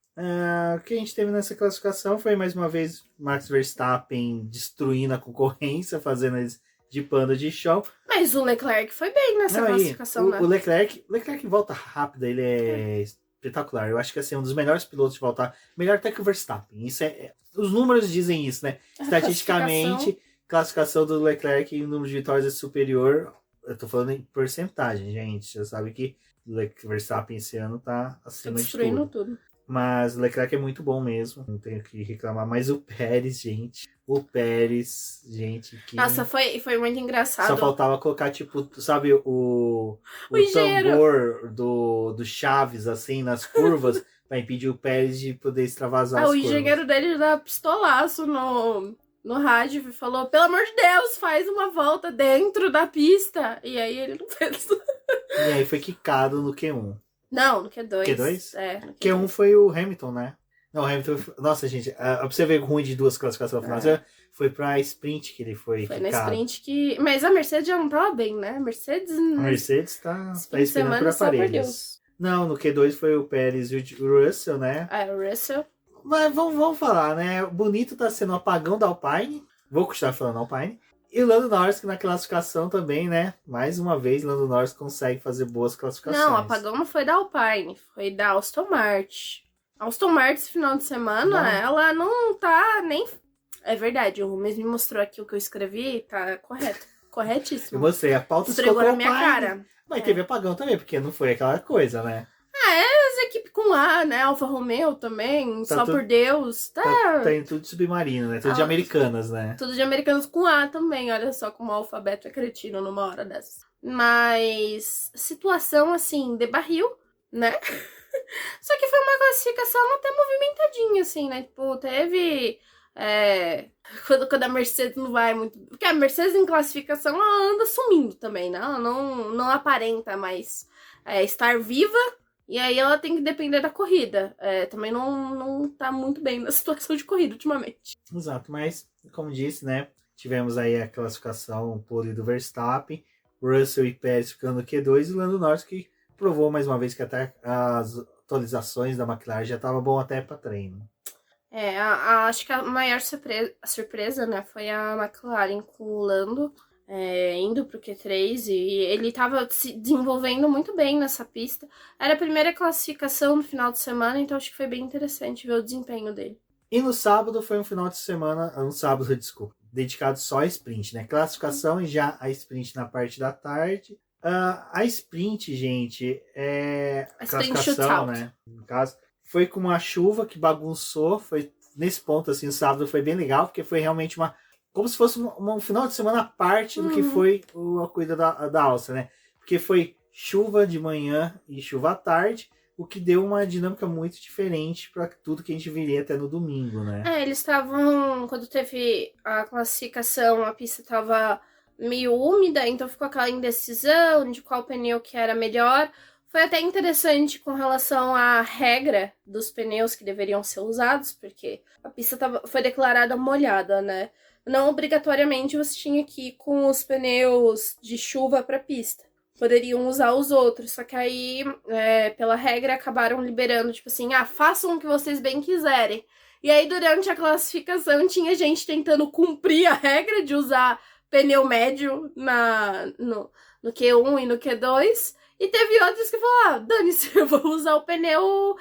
o que a gente teve nessa classificação foi, mais uma vez, Max Verstappen destruindo a concorrência, fazendo eles de pano de chão. Mas o Leclerc foi bem nessa classificação, né? O Leclerc volta rápido, ele é espetacular. Eu acho que assim, é um dos melhores pilotos de voltar. Melhor até que o Verstappen. Isso os números dizem isso, né? Estatisticamente, classificação do Leclerc em número de vitórias é superior. Eu tô falando em porcentagem, gente. Você sabe que o Verstappen esse ano tá acima de tudo. Mas o Leclerc é muito bom mesmo, não tenho que reclamar. Mas o Pérez, gente. Que... Nossa, foi muito engraçado. Só faltava colocar, tipo, sabe, o tambor do Chaves, assim, nas curvas, pra impedir o Pérez de poder extravasar as curvas. O engenheiro dele dá pistolaço no rádio e falou, pelo amor de Deus, faz uma volta dentro da pista. E aí ele não fez. E aí foi quicado no Q1. Não, no Q2. Q2? É, no Q1 foi o Hamilton, né? Não, o Hamilton... Nossa, gente, pra você ver ruim de duas classificações no final, foi pra sprint que ele foi quicado. Na sprint que... Mas a Mercedes já não tava bem, né? A Mercedes tá esperando por aparelhos. Não, no Q2 foi o Pérez e o Russell, né? O Russell. Mas vamos falar, né? O bonito tá sendo o apagão da Alpine. Vou continuar falando Alpine. E o Lando Norris, que na classificação também, né? Mais uma vez, Lando Norris consegue fazer boas classificações. Não, o apagão não foi da Alpine, foi da Aston Martin. A Aston Martin, esse final de semana, ela não tá nem... É verdade, o Rubens me mostrou aqui o que eu escrevi, tá correto. Corretíssimo. Eu mostrei, a pauta esfregou na minha cara. Mas teve apagão também, porque não foi aquela coisa, né? As equipes com A, né? Alfa Romeo também, tá só por Deus. Tá em tudo de submarino, né? Tudo de americanas, né? Tudo de americanos com A também, olha só como o alfabeto é cretino numa hora dessas. Mas, situação assim, de barril, né? Só que foi uma classificação até movimentadinha, assim, né? Tipo, teve... quando a Mercedes não vai muito... Porque a Mercedes em classificação, ela anda sumindo também, né? Ela não aparenta mais estar viva. E aí ela tem que depender da corrida. Também não tá muito bem na situação de corrida ultimamente. Exato, mas, como disse, né? Tivemos aí a classificação pole do Verstappen, Russell e Pérez ficando no Q2 e o Lando Norris que provou mais uma vez que até as atualizações da McLaren já estavam bom até para treino. Acho que a maior surpresa, né, foi a McLaren com o Lando indo pro Q3 e ele tava se desenvolvendo muito bem nessa pista. Era a primeira classificação no final de semana, então acho que foi bem interessante ver o desempenho dele. E no sábado foi um final de semana, dedicado só a sprint, né? Classificação e já a sprint na parte da tarde. A sprint, gente, a classificação, né? No caso, foi com uma chuva que bagunçou. Foi nesse ponto, assim, o sábado foi bem legal, porque foi realmente como se fosse um final de semana à parte do que foi a corrida da Áustria, né? Porque foi chuva de manhã e chuva à tarde, o que deu uma dinâmica muito diferente para tudo que a gente viria até no domingo, né? Eles estavam, quando teve a classificação, a pista estava meio úmida, então ficou aquela indecisão de qual pneu que era melhor. Foi até interessante com relação à regra dos pneus que deveriam ser usados, porque a pista foi declarada molhada, né? Não obrigatoriamente você tinha que ir com os pneus de chuva para a pista. Poderiam usar os outros, só que aí, pela regra, acabaram liberando, tipo assim, façam o que vocês bem quiserem. E aí, durante a classificação, tinha gente tentando cumprir a regra de usar pneu médio no Q1 e no Q2. E teve outros que falaram, dane-se, eu vou usar o pneu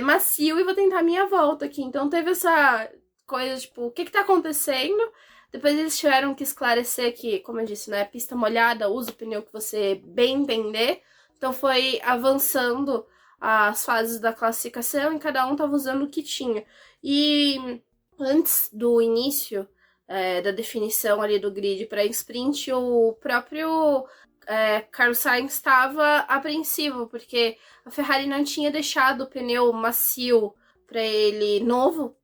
macio e vou tentar a minha volta aqui. Então teve essa coisa, tipo, o que tá acontecendo? Depois eles tiveram que esclarecer que, como eu disse, né, pista molhada, usa o pneu que você bem entender. Então foi avançando as fases da classificação e cada um tava usando o que tinha. E antes do início da definição ali do grid para sprint, o próprio Carlos Sainz estava apreensivo, porque a Ferrari não tinha deixado o pneu macio para ele novo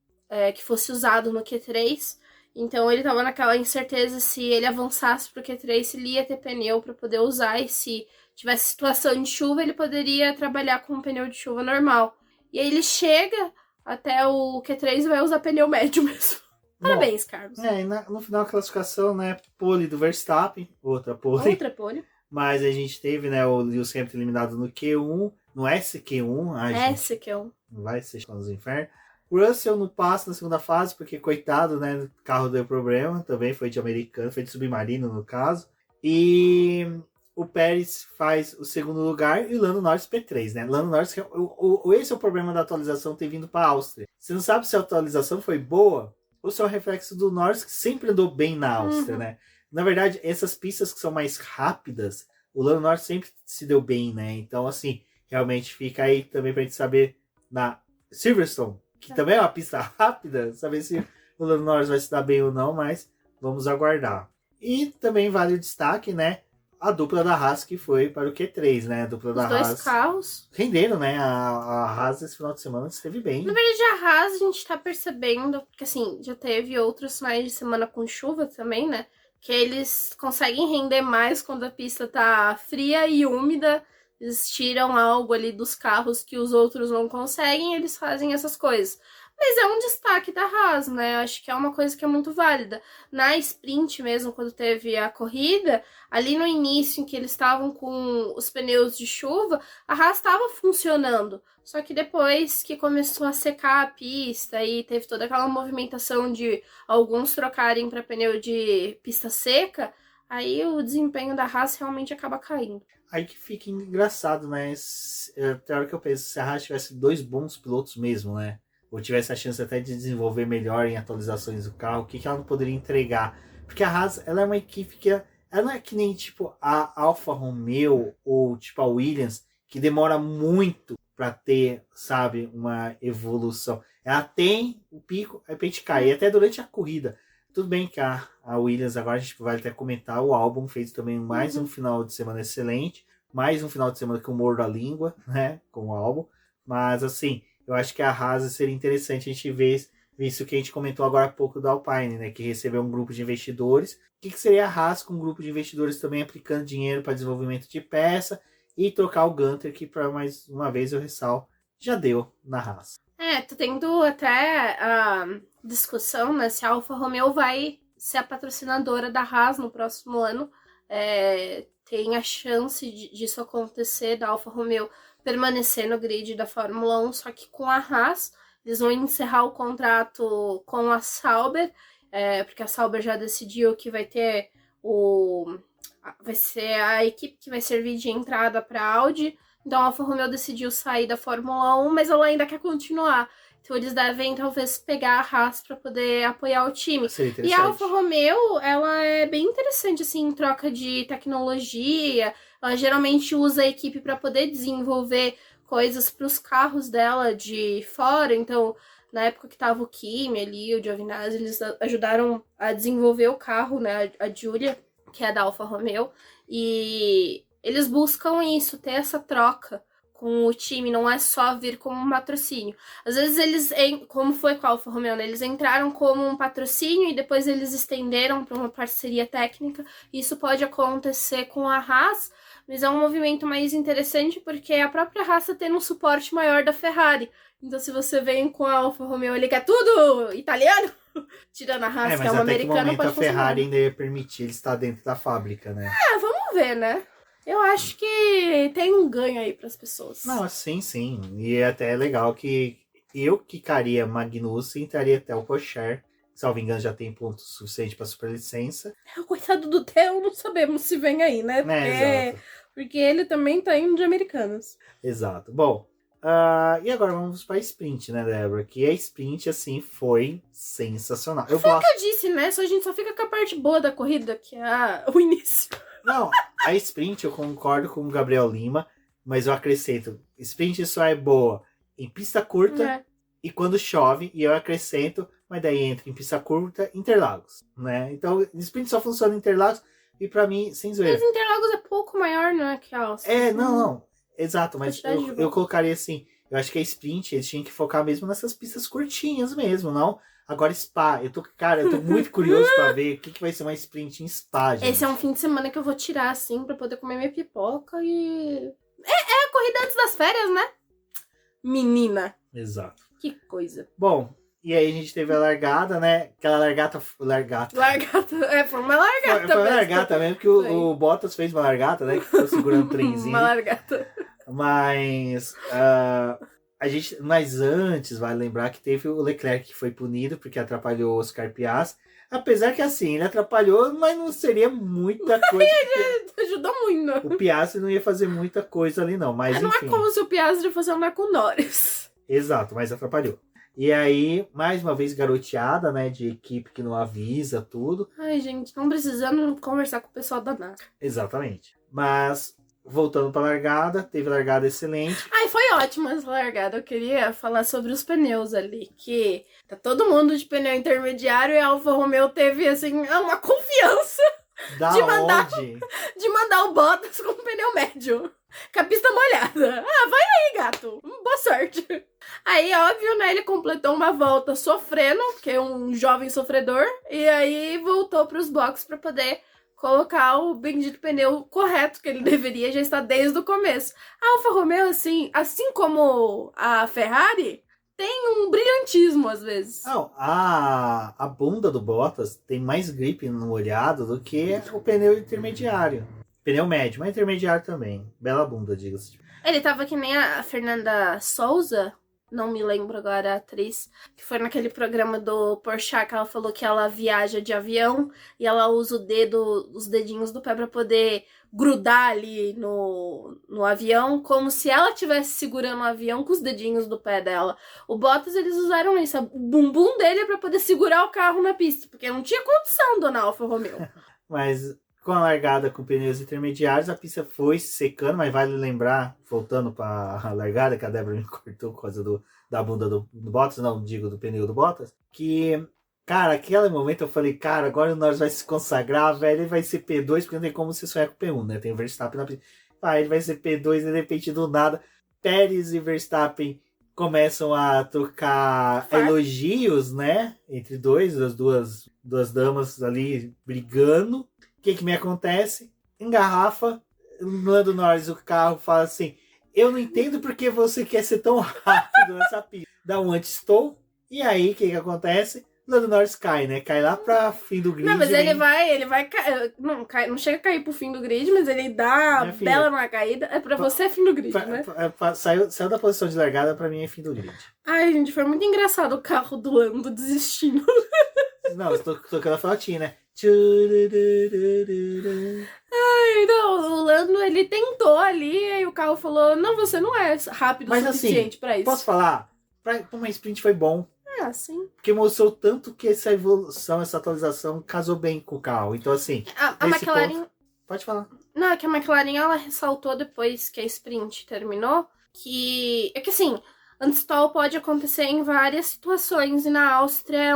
que fosse usado no Q3. Então ele tava naquela incerteza se ele avançasse pro Q3, se ele ia ter pneu para poder usar, e se tivesse situação de chuva, ele poderia trabalhar com um pneu de chuva normal. E aí ele chega até o Q3 e vai usar pneu médio mesmo. Parabéns, Carlos. E no final da classificação, né, pole do Verstappen, outra pole. Outra pole. Mas a gente teve, né, o Lewis Hamilton eliminado no Q1, no SQ1. SQ1. Não vai ser nos infernos. O Russell não passa na segunda fase, porque, coitado, né, o carro deu problema, também foi de americano, foi de submarino, no caso. E o Pérez faz o segundo lugar e o Lando Norris P3, né? Lando Norris, esse é o problema da atualização ter vindo para a Áustria. Você não sabe se a atualização foi boa ou se é o reflexo do Norris, que sempre andou bem na Áustria, né? Na verdade, essas pistas que são mais rápidas, o Lando Norris sempre se deu bem, né? Então, assim, realmente fica aí também pra gente saber na Silverstone, que também é uma pista rápida, saber se o Lando Norris vai se dar bem ou não, mas vamos aguardar. E também vale o destaque, né? A dupla da Haas que foi para o Q3, né? A dupla da Haas. Os dois carros. Renderam, né? A Haas esse final de semana esteve bem. Na verdade, a Haas a gente tá percebendo, porque assim, já teve outros finais de semana com chuva também, né? Que eles conseguem render mais quando a pista tá fria e úmida. Eles tiram algo ali dos carros que os outros não conseguem, eles fazem essas coisas. Mas é um destaque da Haas, né? Eu acho que é uma coisa que é muito válida. Na sprint mesmo, quando teve a corrida, ali no início, em que eles estavam com os pneus de chuva, a Haas estava funcionando. Só que depois que começou a secar a pista e teve toda aquela movimentação de alguns trocarem para pneu de pista seca, aí o desempenho da Haas realmente acaba caindo. Aí que fica engraçado, né? Tem hora que eu penso, se a Haas tivesse dois bons pilotos mesmo, né? Ou tivesse a chance até de desenvolver melhor em atualizações do carro, o que ela não poderia entregar? Porque a Haas, ela é uma equipe que ela não é que nem tipo a Alfa Romeo ou tipo a Williams, que demora muito para ter, sabe, uma evolução. Ela tem o pico, aí a gente cai, e até durante a corrida. Tudo bem que a Williams, agora a gente vai até comentar, o álbum fez também mais um final de semana excelente, mais um final de semana com humor da língua, né, com o álbum, mas assim, eu acho que a Haas seria interessante a gente ver isso que a gente comentou agora há pouco da Alpine, né, que recebeu um grupo de investidores. O que seria a Haas com um grupo de investidores também aplicando dinheiro para desenvolvimento de peça e trocar o Gunter, que para mais uma vez eu ressalto, já deu na Haas. Tá tendo até a discussão, né, se a Alfa Romeo vai ser a patrocinadora da Haas no próximo ano. Tem a chance disso acontecer, da Alfa Romeo permanecer no grid da Fórmula 1, só que com a Haas, eles vão encerrar o contrato com a Sauber, porque a Sauber já decidiu que vai ter vai ser a equipe que vai servir de entrada para a Audi. Então a Alfa Romeo decidiu sair da Fórmula 1, mas ela ainda quer continuar. Então eles devem talvez pegar a Haas para poder apoiar o time. E a Alfa Romeo, ela é bem interessante assim em troca de tecnologia. Ela geralmente usa a equipe para poder desenvolver coisas para os carros dela de fora. Então, na época que tava o Kimi ali, o Giovinazzi, eles ajudaram a desenvolver o carro, né? A Giulia, que é da Alfa Romeo. E eles buscam isso, ter essa troca com o time, não é só vir como um patrocínio. Às vezes eles, como foi com a Alfa Romeo, né? Eles entraram como um patrocínio e depois eles estenderam para uma parceria técnica. Isso pode acontecer com a Haas, mas é um movimento mais interessante porque a própria Haas está tendo um suporte maior da Ferrari. Então se você vem com a Alfa Romeo, ele quer tudo italiano, tirando a Haas, que é uma americana, pode funcionar. A Ferrari ainda ia permitir ele estar dentro da fábrica, né? Vamos ver, né? Eu acho que tem um ganho aí para as pessoas. Não, sim. E até é legal que eu quicaria Magnussen, entraria até o Rocher. Salvo engano, já tem ponto suficiente para superlicença. O coitado do Theo, não sabemos se vem aí, né? Porque ele também tá indo de americanas. Exato. Bom, e agora vamos para a sprint, né, Débora? Que a sprint, assim, foi sensacional. Foi o que eu disse, né? A gente só fica com a parte boa da corrida, que é o início. Não, a sprint eu concordo com o Gabriel Lima, mas eu acrescento, sprint só é boa em pista curta e quando chove, e eu acrescento, mas daí entra em pista curta, Interlagos, né? Então, sprint só funciona em Interlagos e pra mim, sem zoeira. Mas Interlagos é pouco maior, né, que a Austin. Não, exato, mas eu colocaria assim, Eu acho que a sprint, eles tinham que focar mesmo nessas pistas curtinhas mesmo, não? Agora Spa, cara, eu tô muito curioso pra ver o que vai ser uma sprint em Spa, gente. Esse é um fim de semana que eu vou tirar, assim, pra poder comer minha pipoca e... É a corrida antes das férias, né? Menina. Exato. Que coisa. Bom, e aí a gente teve a largada, né? Aquela largata. Largata. Foi uma largata. Foi uma largata mesmo, que o Bottas fez uma largata, né? Que ficou segurando o trenzinho. Uma largata. Mas mas antes, vale lembrar que teve o Leclerc que foi punido porque atrapalhou o Oscar Piastri. Apesar que assim, ele atrapalhou, mas não seria muita coisa. Ele ajudou muito. O Piastri não ia fazer muita coisa ali, não. Mas não enfim. é como se o Piastri fosse andar com o Norris. Exato, mas atrapalhou. E aí, mais uma vez, garoteada, né? De equipe que não avisa tudo. Ai, gente, não precisando conversar com o pessoal da NASCAR. Exatamente. Mas, voltando pra largada, teve largada excelente. Ai, foi ótima essa largada. Eu queria falar sobre os pneus ali. Que tá todo mundo de pneu intermediário e a Alfa Romeo teve, assim, uma confiança de mandar o Bottas com o pneu médio. Com a pista molhada. Vai aí, gato. Boa sorte. Aí, óbvio, né, ele completou uma volta sofrendo, que é um jovem sofredor, e aí voltou pros boxes pra poder colocar o bendito pneu correto, que ele deveria já estar desde o começo. A Alfa Romeo, assim como a Ferrari, tem um brilhantismo às vezes. Não, a bunda do Bottas tem mais grip no molhado do que o pneu intermediário. Pneu médio, mas intermediário também. Bela bunda, diga-se. Ele tava que nem a Fernanda Souza, não me lembro agora a atriz, que foi naquele programa do Porchat que ela falou que ela viaja de avião e ela usa os dedinhos do pé pra poder grudar ali no avião, como se ela estivesse segurando o avião com os dedinhos do pé dela. O Bottas, eles usaram isso, o bumbum dele pra poder segurar o carro na pista, porque não tinha condição, dona Alfa Romeo. Mas com a largada com pneus intermediários, a pista foi se secando, mas vale lembrar, voltando para a largada, que a Débora me cortou por causa da bunda do Bottas, não digo do pneu do Bottas, que, cara, aquele momento eu falei, cara, agora o Norris vai se consagrar, velho, ele vai ser P2, porque não tem como você sonhar com P1, né? Tem o Verstappen na pista. Ele vai ser P2 e de repente do nada, Pérez e Verstappen começam a trocar elogios, né? Entre as duas damas ali brigando. O que me acontece? Engarrafa, Lando Norris, o carro fala assim, eu não entendo porque você quer ser tão rápido nessa pista. Dá um anti-stall, e aí o que acontece? Lando Norris cai, né? Cai lá pra fim do grid. Não, mas ele vai cair, não chega a cair pro fim do grid, mas ele dá bela uma caída. É pra você é fim do grid, né? Saiu da posição de largada, pra mim é fim do grid. Ai, gente, foi muito engraçado o carro do Lando desistindo. Não, eu tô tocando a flautinha, né? Ai, não, o Lando, ele tentou ali, aí o carro falou, não, você não é rápido o suficiente pra isso. Posso falar? Pra uma sprint foi bom. Sim. Porque mostrou tanto que essa evolução, essa atualização casou bem com o carro. Então, assim... A McLaren... Ponto... Pode falar. Não, é que a McLaren, ela ressaltou depois que a sprint terminou, que... É que, assim, anti-stall pode acontecer em várias situações, e na Áustria é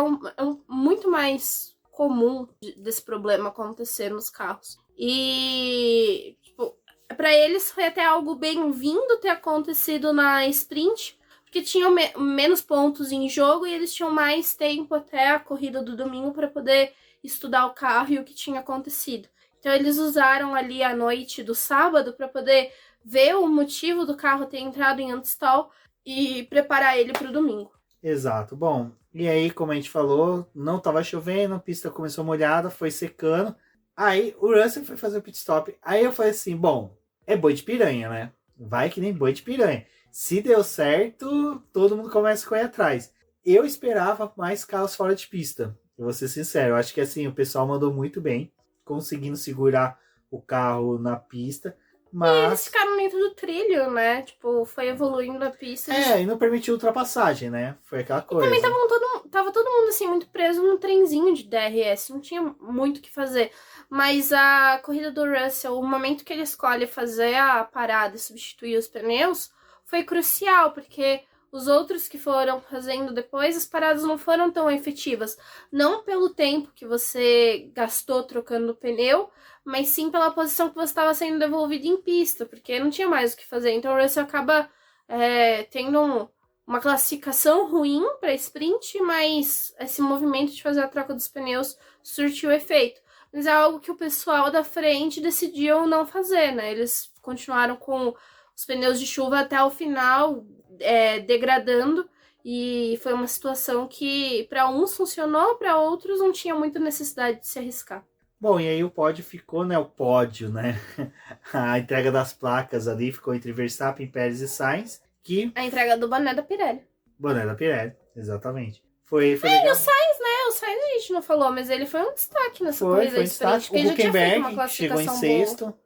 muito mais comum desse problema acontecer nos carros. E, tipo, pra eles foi até algo bem-vindo ter acontecido na sprint, porque tinham menos pontos em jogo e eles tinham mais tempo até a corrida do domingo para poder estudar o carro e o que tinha acontecido. Então eles usaram ali a noite do sábado para poder ver o motivo do carro ter entrado em anti-stall e preparar ele para o domingo. Exato. Bom, e aí, como a gente falou, não estava chovendo, a pista começou molhada, foi secando. Aí o Russell foi fazer o pit stop. Aí eu falei assim, bom, é boi de piranha, né? Vai que nem boi de piranha. Se deu certo, todo mundo começa a correr atrás. Eu esperava mais carros fora de pista. Eu vou ser sincero, eu acho que assim, o pessoal mandou muito bem, conseguindo segurar o carro na pista. Mas... E eles ficaram dentro do trilho, né? Tipo, foi evoluindo a pista. E não permitiu ultrapassagem, né? Foi aquela coisa. E também tava todo mundo assim, muito preso num trenzinho de DRS. Não tinha muito o que fazer. Mas a corrida do Russell, o momento que ele escolhe fazer a parada e substituir os pneus, foi crucial, porque os outros que foram fazendo depois, as paradas não foram tão efetivas. Não pelo tempo que você gastou trocando o pneu, mas sim pela posição que você estava sendo devolvido em pista, porque não tinha mais o que fazer. Então o Russell acaba tendo uma classificação ruim para sprint, mas esse movimento de fazer a troca dos pneus surtiu efeito. Mas é algo que o pessoal da frente decidiu não fazer, né? Eles continuaram com os pneus de chuva até o final, degradando, e foi uma situação que para uns funcionou, para outros não tinha muita necessidade de se arriscar. Bom, e aí o pódio ficou, né? O pódio, né? A entrega das placas ali ficou entre Verstappen, Pérez e Sainz. A entrega do boné da Pirelli. Boné da Pirelli, exatamente. Foi legal. E o Sainz, né? O Sainz a gente não falou, mas ele foi um destaque nessa corrida. Foi um destaque. O Hülkenberg chegou em sexto. Boa.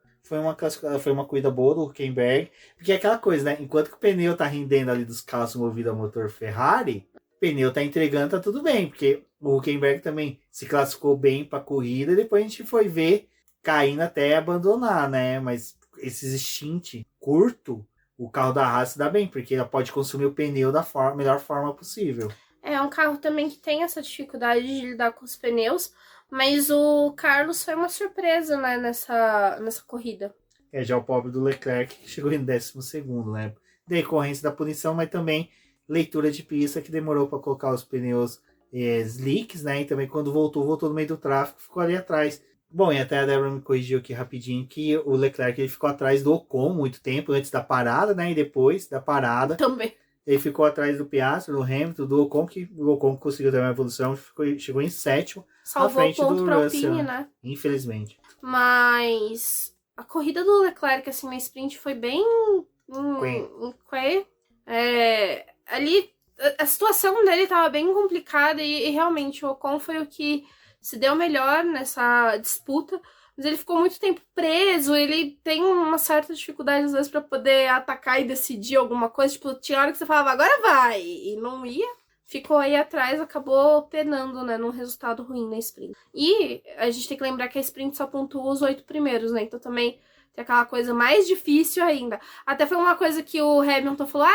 Foi uma corrida boa do Hülkenberg. Porque é aquela coisa, né? Enquanto que o pneu tá rendendo ali dos carros movidos a motor Ferrari, o pneu tá entregando, tá tudo bem. Porque o Hülkenberg também se classificou bem pra corrida. E depois a gente foi ver caindo até abandonar, né? Mas esses stint curto, o carro da Haas se dá bem. Porque ela pode consumir o pneu da melhor forma possível. É um carro também que tem essa dificuldade de lidar com os pneus. Mas o Carlos foi uma surpresa, né, nessa corrida. Já o pobre do Leclerc que chegou em 12º, né? Decorrência da punição, mas também leitura de pista que demorou para colocar os pneus slicks, né? E também quando voltou no meio do tráfego, ficou ali atrás. Bom, e até a Débora me corrigiu aqui rapidinho que o Leclerc ele ficou atrás do Ocon muito tempo, antes da parada, né? E depois da parada. Também. Ele ficou atrás do Piastri, do Hamilton, do Ocon, que o Ocon conseguiu ter uma evolução, chegou em 7º. Salvou o ponto para o Alpine, né? Infelizmente. Mas a corrida do Leclerc, assim, na sprint foi bem... Ali, a situação dele estava bem complicada e realmente o Ocon foi o que se deu melhor nessa disputa. Mas ele ficou muito tempo preso, ele tem uma certa dificuldade às vezes para poder atacar e decidir alguma coisa. Tipo, tinha hora que você falava, agora vai! E não ia. Ficou aí atrás, acabou penando, né, num resultado ruim na sprint. E a gente tem que lembrar que a sprint só pontua os 8 primeiros, né? Então também tem aquela coisa mais difícil ainda. Até foi uma coisa que o Hamilton falou,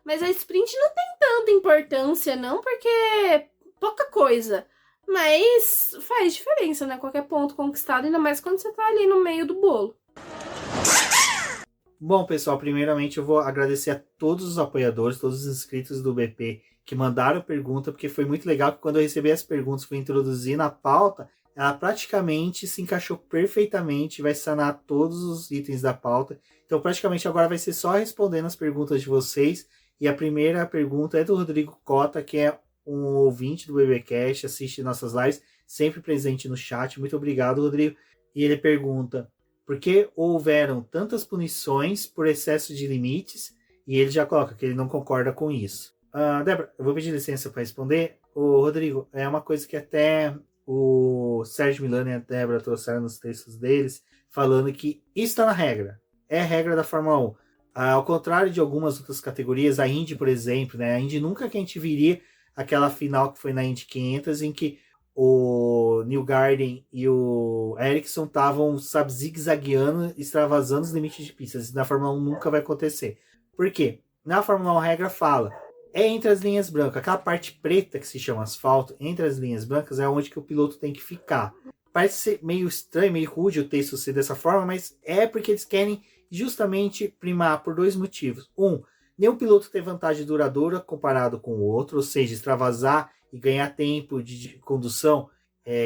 mas a sprint não tem tanta importância não, porque é pouca coisa. Mas faz diferença, né? Qualquer ponto conquistado, ainda mais quando você tá ali no meio do bolo. Bom, pessoal, primeiramente eu vou agradecer a todos os apoiadores, todos os inscritos do BP que mandaram pergunta, porque foi muito legal que quando eu recebi as perguntas, fui introduzir na pauta, ela praticamente se encaixou perfeitamente, vai sanar todos os itens da pauta. Então, praticamente agora vai ser só respondendo as perguntas de vocês. E a primeira pergunta é do Rodrigo Cota, que é um ouvinte do BBcast, assiste nossas lives, sempre presente no chat. Muito obrigado, Rodrigo. E ele pergunta, por que houveram tantas punições por excesso de limites? E ele já coloca que ele não concorda com isso. Débora, eu vou pedir licença para responder. O Rodrigo, é uma coisa que até o Sérgio Milano e a Débora trouxeram nos textos deles, falando que isso está na regra. É a regra da Fórmula 1. Ao contrário de algumas outras categorias, a Indy, por exemplo, né? A Indy nunca que a gente viria aquela final que foi na Indy 500, em que o Newgarden e o Ericsson estavam, zigue-zagueando, extravasando os limites de pistas. Isso na Fórmula 1 nunca vai acontecer. Por quê? Na Fórmula 1 a regra fala, é entre as linhas brancas. Aquela parte preta que se chama asfalto, entre as linhas brancas, é onde que o piloto tem que ficar. Parece ser meio estranho, meio rude o texto ser dessa forma, mas é porque eles querem justamente primar por dois motivos. Nenhum piloto tem vantagem duradoura comparado com o outro, ou seja, extravasar e ganhar tempo de condução,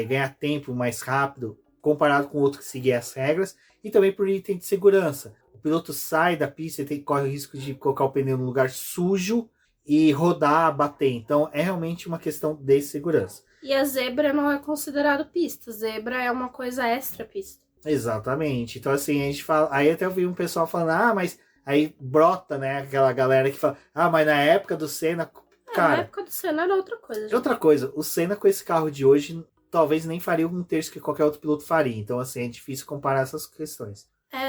ganhar tempo mais rápido comparado com o outro que seguir as regras, e também por item de segurança. O piloto sai da pista e corre o risco de colocar o pneu no lugar sujo e rodar, bater. Então é realmente uma questão de segurança. E a zebra não é considerado pista, zebra é uma coisa extra pista. Exatamente. Então assim, a gente fala, aí até eu vi um pessoal falando, mas aí brota, né, aquela galera que fala, mas na época do Senna, cara... Na época do Senna era outra coisa. Gente. Outra coisa, o Senna com esse carro de hoje, talvez nem faria um terço que qualquer outro piloto faria. Então assim, é difícil comparar essas questões.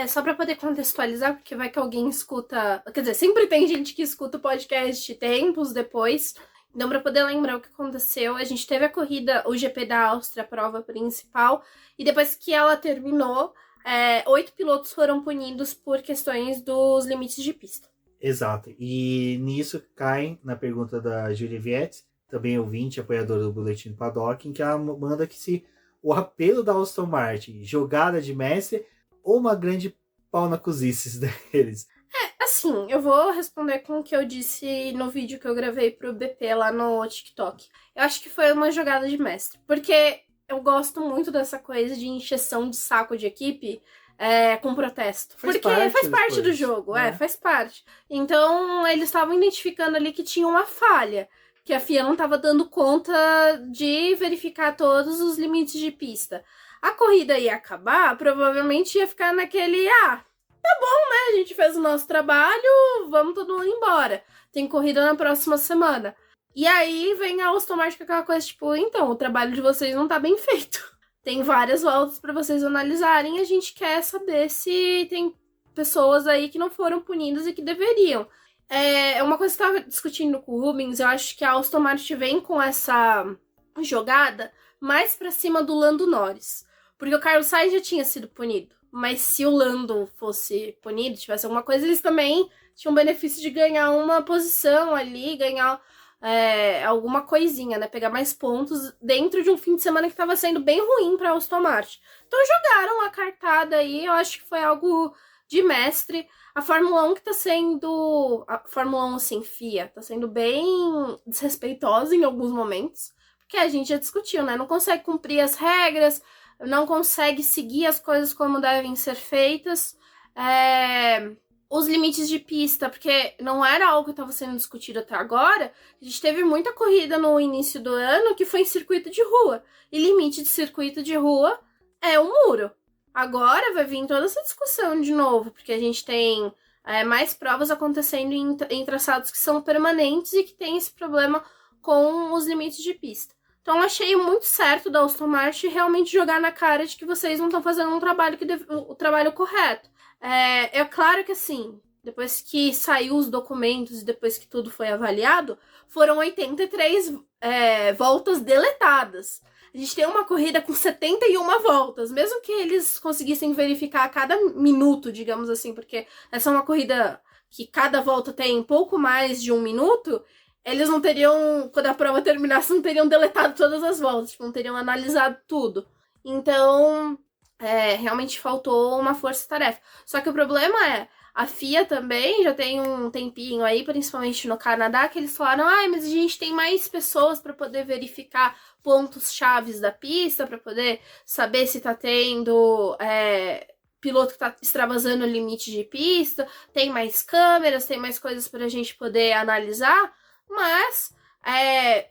Só pra poder contextualizar, porque vai que alguém escuta... Quer dizer, sempre tem gente que escuta o podcast tempos depois. Então, pra poder lembrar o que aconteceu, a gente teve a corrida, o GP da Áustria, a prova principal, e depois que ela terminou, 8 pilotos foram punidos por questões dos limites de pista. Exato. E nisso cai na pergunta da Julia Vietti, também ouvinte, apoiadora do Boletim do Paddock, em que ela manda que se o apelo da Aston Martin, jogada de mestre, ou uma grande pau na cozices deles. assim, eu vou responder com o que eu disse no vídeo que eu gravei pro BP lá no TikTok. Eu acho que foi uma jogada de mestre, porque eu gosto muito dessa coisa de encheção de saco de equipe com protesto. Porque faz parte do jogo, faz parte. Então, eles estavam identificando ali que tinha uma falha, que a FIA não estava dando conta de verificar todos os limites de pista. A corrida ia acabar, provavelmente ia ficar naquele, tá bom, né? A gente fez o nosso trabalho, vamos todo mundo embora. Tem corrida na próxima semana. E aí vem a Aston Martin com aquela coisa, tipo, então, o trabalho de vocês não tá bem feito. Tem várias voltas pra vocês analisarem e a gente quer saber se tem pessoas aí que não foram punidas e que deveriam. É uma coisa que eu tava discutindo com o Rubens, eu acho que a Aston Martin vem com essa jogada mais pra cima do Lando Norris. Porque o Carlos Sainz já tinha sido punido. Mas se o Lando fosse punido, tivesse alguma coisa, eles também tinham o benefício de ganhar uma posição ali, ganhar alguma coisinha, né? Pegar mais pontos dentro de um fim de semana que estava sendo bem ruim para a Aston Martin. Então jogaram a cartada aí, eu acho que foi algo de mestre. A Fórmula 1 que tá sendo... A Fórmula 1, assim, FIA, tá sendo bem desrespeitosa em alguns momentos. Porque a gente já discutiu, né? Não consegue cumprir as regras, não consegue seguir as coisas como devem ser feitas. Os limites de pista, porque não era algo que estava sendo discutido até agora. A gente teve muita corrida no início do ano que foi em circuito de rua. E limite de circuito de rua é um muro. Agora vai vir toda essa discussão de novo, porque a gente tem mais provas acontecendo em traçados que são permanentes e que tem esse problema com os limites de pista. Então achei muito certo da Aston Martin realmente jogar na cara de que vocês não estão fazendo um trabalho o trabalho correto. É claro que assim, depois que saiu os documentos e depois que tudo foi avaliado, foram 83 voltas deletadas. A gente tem uma corrida com 71 voltas, mesmo que eles conseguissem verificar a cada minuto, digamos assim, porque essa é uma corrida que cada volta tem pouco mais de 1 minuto, eles não teriam, quando a prova terminasse, não teriam deletado todas as voltas, tipo, não teriam analisado tudo. Então, realmente faltou uma força-tarefa. Só que o problema a FIA também já tem um tempinho aí, principalmente no Canadá, que eles falaram, mas a gente tem mais pessoas para poder verificar pontos chaves da pista, para poder saber se tá tendo piloto que tá extravasando o limite de pista, tem mais câmeras, tem mais coisas pra gente poder analisar, mas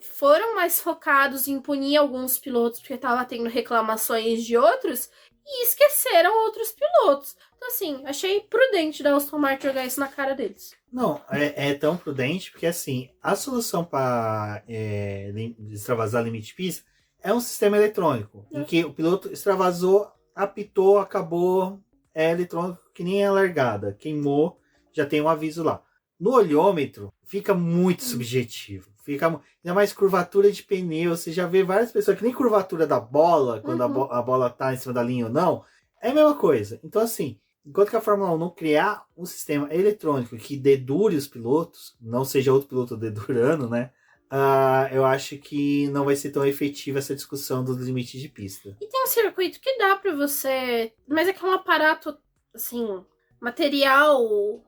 foram mais focados em punir alguns pilotos porque tava tendo reclamações de outros e esqueceram outros pilotos. Então, assim, achei prudente da Aston Martin jogar isso na cara deles. Não, é tão prudente porque, assim, a solução para extravasar limite de pista é um sistema eletrônico, em que o piloto extravasou, apitou, acabou, é eletrônico que nem a largada, queimou, já tem um aviso lá. No olhômetro, fica muito subjetivo. Ainda mais curvatura de pneu. Você já vê várias pessoas que nem curvatura da bola, quando a bola tá em cima da linha ou não. É a mesma coisa. Então, assim, enquanto que a Fórmula 1 não criar um sistema eletrônico que dedure os pilotos, não seja outro piloto dedurando, né? Eu acho que não vai ser tão efetiva essa discussão dos limites de pista. E tem um circuito que dá pra você... Mas é que é um aparato, assim, material...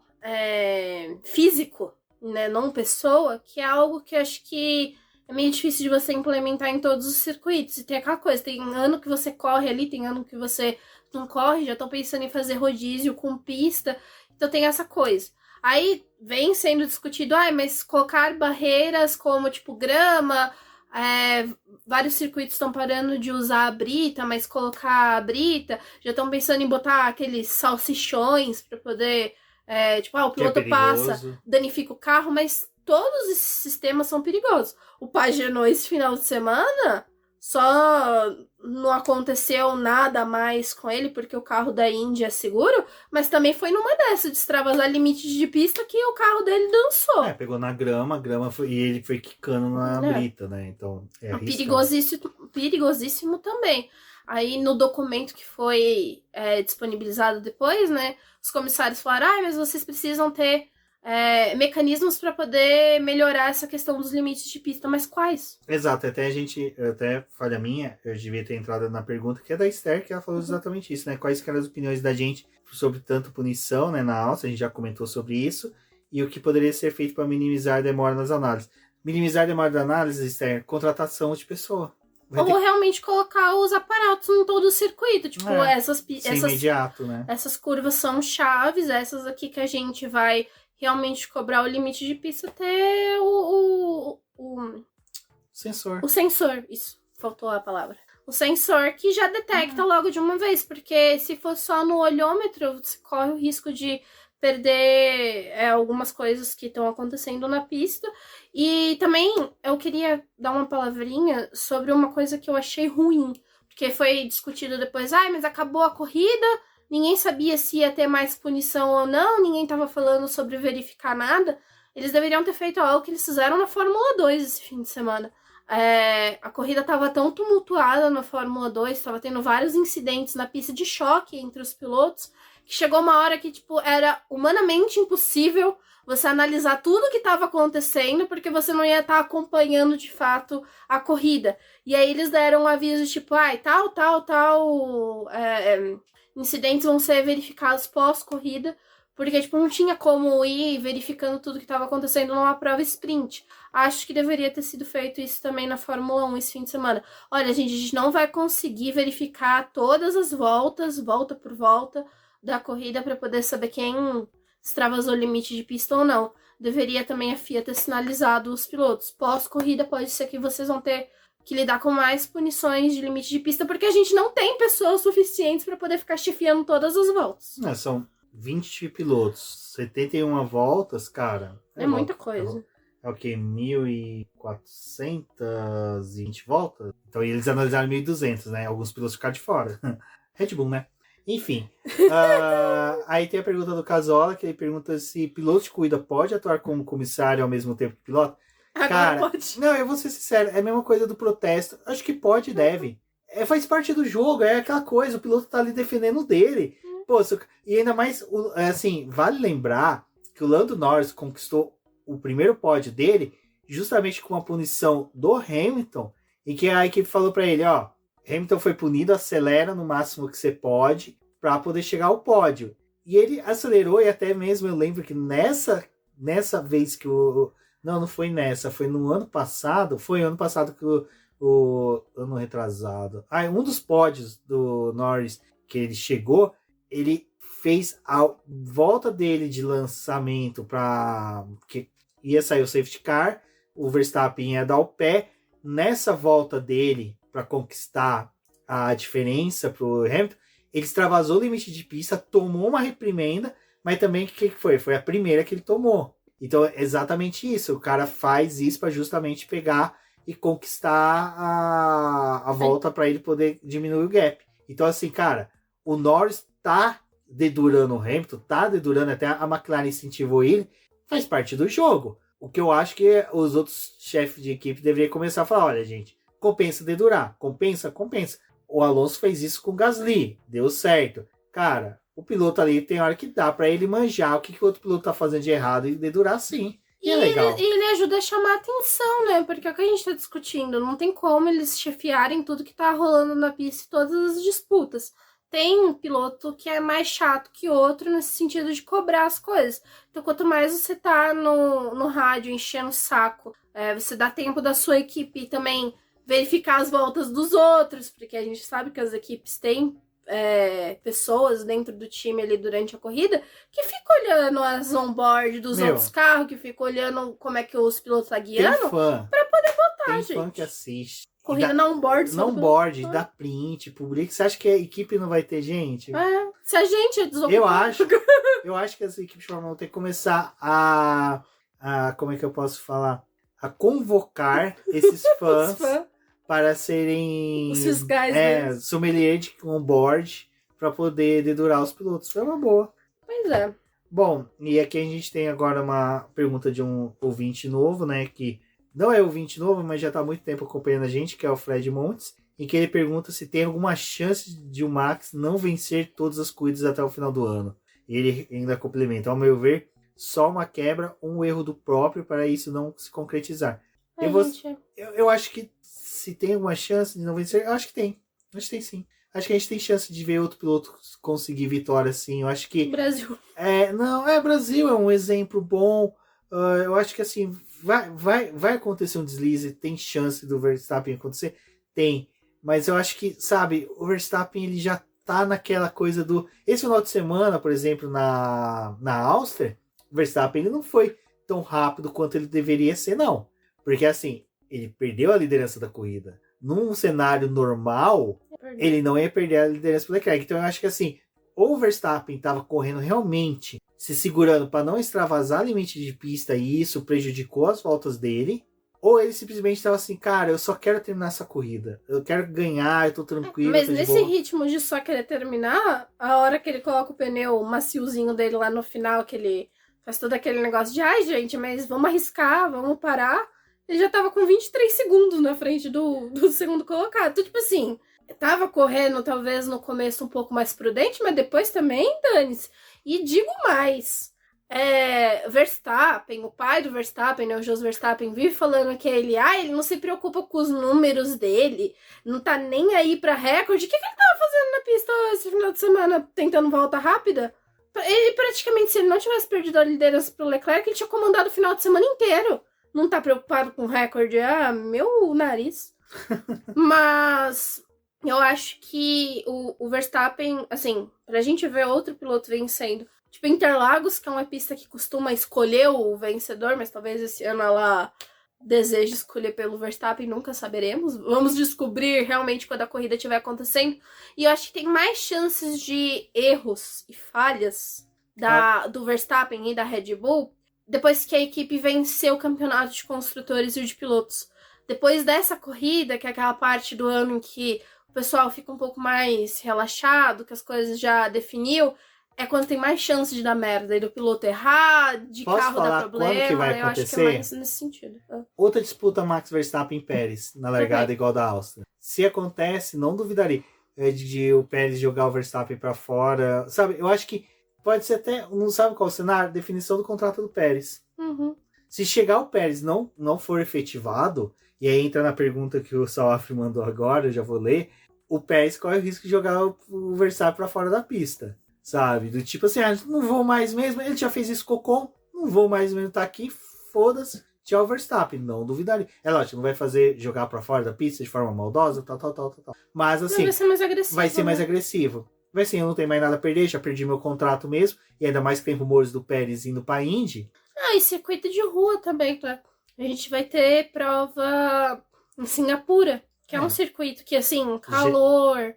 físico, né, não pessoa, que é algo que eu acho que é meio difícil de você implementar em todos os circuitos. E tem aquela coisa, tem ano que você corre ali, tem ano que você não corre, já tô pensando em fazer rodízio com pista, então tem essa coisa. Aí vem sendo discutido, mas colocar barreiras como, tipo, grama, vários circuitos estão parando de usar a brita, mas colocar a brita, já estão pensando em botar aqueles salsichões para poder... o piloto passa, danifica o carro, mas todos esses sistemas são perigosos. O Pagenot esse final de semana só não aconteceu nada mais com ele, porque o carro da Indy é seguro, mas também foi numa dessa de extravasar limites de pista que o carro dele dançou. Pegou na grama, e ele foi quicando na brita, né? Então, perigosíssimo também. Aí no documento que foi disponibilizado depois, né, os comissários falaram, mas vocês precisam ter mecanismos para poder melhorar essa questão dos limites de pista, mas quais? Exato, até falha minha, eu devia ter entrado na pergunta, que é da Esther, que ela falou exatamente isso, né, quais que eram as opiniões da gente sobre tanto punição, né, na alça, a gente já comentou sobre isso, e o que poderia ser feito para minimizar a demora nas análises. Minimizar a demora da análise externa, contratação de pessoa. Ou realmente colocar os aparatos em todo o circuito. Tipo, essas imediato, né? Essas curvas são chaves, essas aqui que a gente vai realmente cobrar o limite de pista até o sensor. O sensor, isso, faltou a palavra. O sensor que já detecta logo de uma vez, porque se for só no olhômetro, você corre o risco de perder algumas coisas que estão acontecendo na pista. E também eu queria dar uma palavrinha sobre uma coisa que eu achei ruim, porque foi discutido depois, mas acabou a corrida, ninguém sabia se ia ter mais punição ou não, ninguém tava falando sobre verificar nada. Eles deveriam ter feito algo que eles fizeram na Fórmula 2 esse fim de semana. A corrida estava tão tumultuada na Fórmula 2, estava tendo vários incidentes na pista de choque entre os pilotos, que chegou uma hora que tipo, era humanamente impossível você analisar tudo o que estava acontecendo, porque você não ia estar acompanhando de fato a corrida. E aí eles deram um aviso tipo, incidentes vão ser verificados pós-corrida, porque tipo, não tinha como ir verificando tudo que estava acontecendo numa prova sprint. Acho que deveria ter sido feito isso também na Fórmula 1 esse fim de semana. Olha, gente, a gente não vai conseguir verificar todas as voltas, volta por volta, da corrida para poder saber quem extravasou o limite de pista ou não. Deveria também a FIA ter sinalizado os pilotos. Pós-corrida pode ser que vocês vão ter que lidar com mais punições de limite de pista, porque a gente não tem pessoas suficientes para poder ficar chefiando todas as voltas. São 20 pilotos, 71 voltas, cara. É muita coisa. É o que? 1.420 voltas? Então eles analisaram 1.200, né? Alguns pilotos ficaram de fora. Red Bull, né? Enfim. Aí tem a pergunta do Casola, que ele pergunta se piloto de corrida pode atuar como comissário ao mesmo tempo que piloto. Cara, pode. Não, eu vou ser sincero, é a mesma coisa do protesto. Acho que pode e deve. Faz parte do jogo, é aquela coisa, o piloto tá ali defendendo o dele. Pô, e ainda mais, assim, vale lembrar que o Lando Norris conquistou o primeiro pódio dele justamente com a punição do Hamilton, e que a equipe falou pra ele, Hamilton foi punido, acelera no máximo que você pode para poder chegar ao pódio. E ele acelerou, e até mesmo eu lembro que nessa vez que não foi nessa, foi no ano passado, foi ano passado que o ano retrasado. Um dos pódios do Norris que ele chegou, ele fez a volta dele de lançamento para que ia sair o safety car, o Verstappen ia dar o pé, nessa volta dele para conquistar a diferença para o Hamilton, ele extravasou o limite de pista, tomou uma reprimenda, mas também o que foi? Foi a primeira que ele tomou. Então é exatamente isso, o cara faz isso para justamente pegar e conquistar a volta para ele poder diminuir o gap. Então assim, cara, o Norris tá dedurando o Hamilton, tá dedurando, até a McLaren incentivou ele, faz parte do jogo. O que eu acho que os outros chefes de equipe deveriam começar a falar, olha gente, compensa dedurar, compensa. O Alonso fez isso com o Gasly, deu certo. Cara, o piloto ali tem hora que dá pra ele manjar o que o outro piloto tá fazendo de errado e dedurar sim. E é legal. Ele ajuda a chamar a atenção, né? Porque é o que a gente tá discutindo. Não tem como eles chefiarem tudo que tá rolando na pista e todas as disputas. Tem um piloto que é mais chato que outro nesse sentido de cobrar as coisas. Então, quanto mais você tá no rádio enchendo o saco, você dá tempo da sua equipe também verificar as voltas dos outros, porque a gente sabe que as equipes têm pessoas dentro do time ali durante a corrida que ficam olhando as on-board dos outros carros, que ficam olhando como é que os pilotos estão guiando, pra poder botar, gente. Tem fã que assiste. Corrida na on-board. Na on-board, dá print, publica. Você acha que a equipe não vai ter gente? Se a gente é desocupado. Eu acho que as equipes de Fórmula 1 tem que começar a como é que eu posso falar? A convocar esses fãs para serem os fiscais, sommelier de on-board para poder dedurar os pilotos. Foi uma boa. Pois é. Bom, e aqui a gente tem agora uma pergunta de um ouvinte novo, né? Que não é ouvinte novo, mas já está há muito tempo acompanhando a gente, que é o Fred Montes, em que ele pergunta se tem alguma chance de o Max não vencer todas as corridas até o final do ano. E ele ainda complementa, ao meu ver, só uma quebra, um erro do próprio para isso não se concretizar. Eu acho que se tem alguma chance de não vencer, eu acho que tem. Acho que tem sim. acho que a gente tem chance de ver outro piloto conseguir vitória, assim. Eu acho que... Brasil. Brasil é um exemplo bom. Eu acho que, assim, vai acontecer um deslize. Tem chance do Verstappen acontecer? Tem. Mas eu acho que, sabe, o Verstappen, ele já tá naquela coisa do... Esse final de semana, por exemplo, na Áustria, o Verstappen, ele não foi tão rápido quanto ele deveria ser, não. Porque, assim, ele perdeu a liderança da corrida. Num cenário normal, ele não ia perder a liderança do Leclerc. Então eu acho que, assim, ou o Verstappen estava correndo realmente, se segurando para não extravasar limite de pista e isso prejudicou as voltas dele, ou ele simplesmente estava assim, cara, eu só quero terminar essa corrida. Eu quero ganhar, eu tô tranquilo. Mas nesse ritmo de só querer terminar, a hora que ele coloca o pneu maciozinho dele lá no final, que ele faz todo aquele negócio de, ai gente, mas vamos arriscar, vamos parar. Ele já tava com 23 segundos na frente do segundo colocado. Então, tipo assim, tava correndo talvez no começo um pouco mais prudente, mas depois também, dane-se. E digo mais, Verstappen, o pai do Verstappen, né, o Jos Verstappen, vive falando que ele não se preocupa com os números dele, não tá nem aí pra recorde. O que ele tava fazendo na pista esse final de semana, tentando volta rápida? Ele praticamente, se ele não tivesse perdido a liderança pro Leclerc, ele tinha comandado o final de semana inteiro. Não tá preocupado com recorde? Meu nariz. Mas eu acho que o Verstappen, assim, pra gente ver outro piloto vencendo, tipo Interlagos, que é uma pista que costuma escolher o vencedor, mas talvez esse ano ela deseje escolher pelo Verstappen, nunca saberemos. Vamos descobrir realmente quando a corrida estiver acontecendo. E eu acho que tem mais chances de erros e falhas do Verstappen e da Red Bull depois que a equipe venceu o campeonato de construtores e o de pilotos. Depois dessa corrida, que é aquela parte do ano em que o pessoal fica um pouco mais relaxado, que as coisas já definiu, é quando tem mais chance de dar merda e do piloto errar, de carro dar problema. Quando que vai eu acontecer? acho que é mais nesse sentido. Outra disputa Max Verstappen e Pérez na largada igual da Áustria. Se acontece, não duvidaria de o Pérez jogar o Verstappen pra fora. Sabe, eu acho que pode ser até, não sabe qual o cenário? Definição do contrato do Pérez. Uhum. Se chegar o Pérez não for efetivado, e aí entra na pergunta que o Salaf mandou agora, eu já vou ler, o Pérez corre o risco de jogar o Verstappen pra fora da pista, sabe? Do tipo assim, não vou mais mesmo, ele já fez isso com o Ocon, não vou mais mesmo estar aqui, foda-se, tchau Verstappen, não duvidaria. É lógico, não vai fazer jogar pra fora da pista de forma maldosa, tal. Mas assim, vai ser mais agressivo. Vai ser mais agressivo. Vai assim, eu não tenho mais nada a perder, já perdi meu contrato mesmo, e ainda mais que tem rumores do Pérez indo pra Indy. E circuito de rua também, tá? A gente vai ter prova em Singapura, que é um circuito que, assim, calor,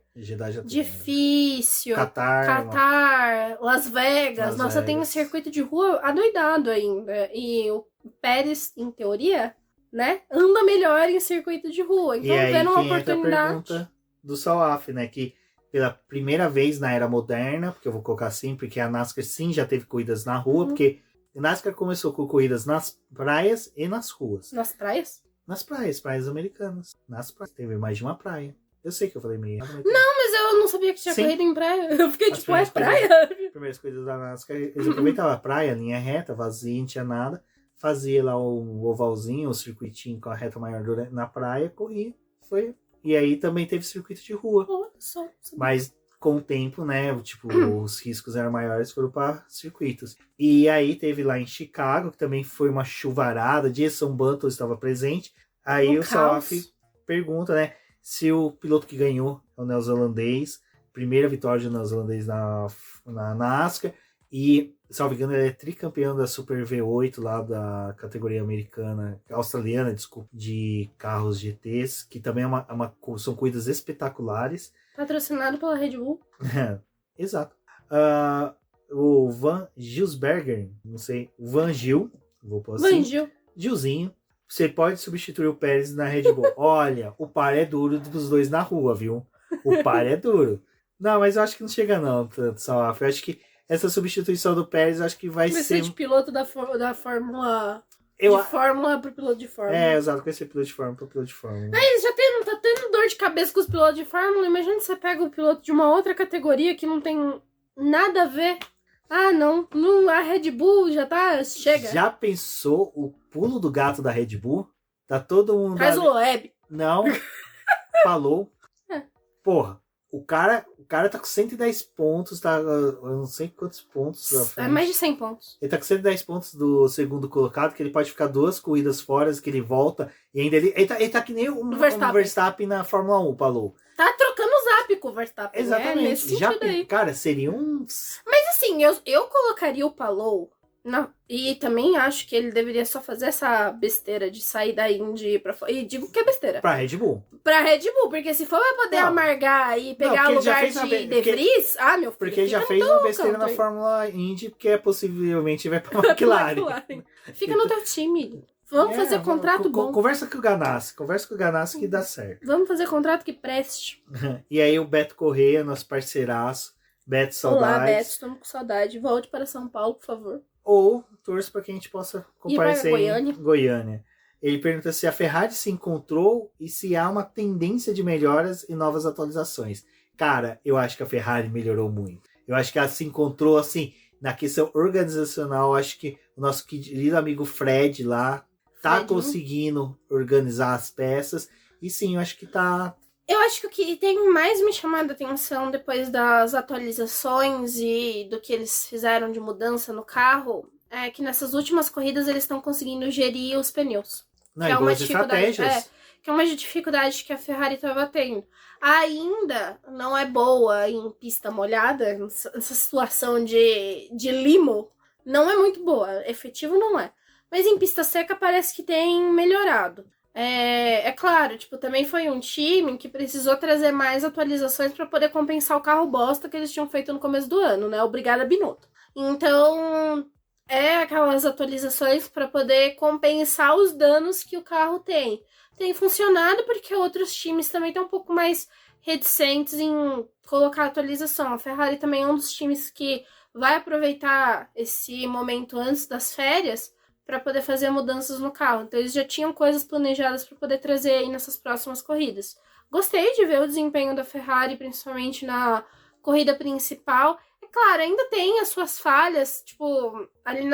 difícil, Catar, Las Vegas. Nossa, tem um circuito de rua adoidado ainda. E o Pérez, em teoria, né, anda melhor em circuito de rua. Então, vendo uma oportunidade. Entra a pergunta do Salaf, né, que pela primeira vez na era moderna, porque eu vou colocar assim, porque a NASCAR sim já teve corridas na rua, porque a NASCAR começou com corridas nas praias e nas ruas. Nas praias? Nas praias americanas. Nas praias. Teve mais de uma praia. Eu sei que eu falei meio. Não, mas eu não sabia que tinha corrida em praia. Eu fiquei tipo, praia? As primeiras coisas da NASCAR, eles aproveitavam a praia, linha reta, vazia, não tinha nada. Fazia lá o ovalzinho, o circuitinho com a reta maior na praia, corria. Foi. E aí também teve circuito de rua. Mas com o tempo, né, tipo, os riscos eram maiores, foram para circuitos. E aí teve lá em Chicago, que também foi uma chuvarada, Jason Button estava presente. Aí o Salaf pergunta, né, se o piloto que ganhou é o neozelandês, primeira vitória do neozelandês na NASCAR, e, salvo engano, ele é tricampeão da Super V8 lá da categoria australiana, desculpa, de carros GTs, que também são corridas espetaculares. Patrocinado pela Red Bull. Exato. O Van Gilsberger, não sei, o Van Gil, vou pôr assim. Gilzinho. Você pode substituir o Pérez na Red Bull. Olha, o par é duro dos dois na rua, viu? O par é duro. Não, mas eu acho que não chega não, tanto, Salaf. Eu acho que essa substituição do Pérez, acho que vai ser... de piloto da Fórmula... Fórmula pro piloto de Fórmula. Exato, com esse piloto de Fórmula pro piloto de Fórmula. Eles já tá tendo dor de cabeça com os pilotos de Fórmula. Imagina se você pega o piloto de uma outra categoria que não tem nada a ver. Não, a Red Bull já tá... Chega. Já pensou o pulo do gato da Red Bull? Tá todo mundo... Faz o Loeb. Não, falou. Porra, o cara tá com 110 pontos, tá? Eu não sei quantos pontos. É mais de 100 pontos. Ele tá com 110 pontos do segundo colocado, que ele pode ficar 2 corridas fora, que ele volta. E ainda ele tá que nem um Verstappen na Fórmula 1, Palou. Tá trocando o zap com o Verstappen. Exatamente. Nesse sentido aí. Cara, seria uns. Mas assim, eu colocaria o Palou. E também acho que ele deveria só fazer essa besteira de sair da Indy pra fora. E digo que é besteira. Pra Red Bull. Pra Red Bull, porque se for pra poder amargar e pegar o lugar de De Vries, meu filho. Porque ele já fez uma besteira na Fórmula Indy, porque possivelmente vai pra McLaren. Fica no teu time. Vamos fazer contrato bom. Conversa com o Ganassi que dá certo. Vamos fazer contrato que preste. E aí o Beto Correia, nosso parceiraço. Beto, saudades. Olá, Beto, estamos com saudade. Volte para São Paulo, por favor. Ou torço para que a gente possa comparecer em Goiânia. Ele pergunta se a Ferrari se encontrou e se há uma tendência de melhoras e novas atualizações. Cara, eu acho que a Ferrari melhorou muito. Eu acho que ela se encontrou, assim, na questão organizacional. Eu acho que o nosso querido amigo Fred lá tá conseguindo organizar as peças. E sim, eu acho que tá... Eu acho que o que tem mais me chamado a atenção depois das atualizações e do que eles fizeram de mudança no carro é que nessas últimas corridas eles estão conseguindo gerir os pneus. Não, que é uma dificuldade, que é uma dificuldade que a Ferrari estava tendo. Ainda não é boa em pista molhada, essa situação de limo não é muito boa, efetivo não é. Mas em pista seca parece que tem melhorado. É claro, também foi um time que precisou trazer mais atualizações para poder compensar o carro bosta que eles tinham feito no começo do ano, né? Obrigada, Binotto. Então, aquelas atualizações para poder compensar os danos que o carro tem. Tem funcionado porque outros times também estão um pouco mais reticentes em colocar atualização. A Ferrari também é um dos times que vai aproveitar esse momento antes das férias para poder fazer mudanças no carro. Então eles já tinham coisas planejadas para poder trazer aí nessas próximas corridas. Gostei de ver o desempenho da Ferrari, principalmente na corrida principal. É claro, ainda tem as suas falhas, ali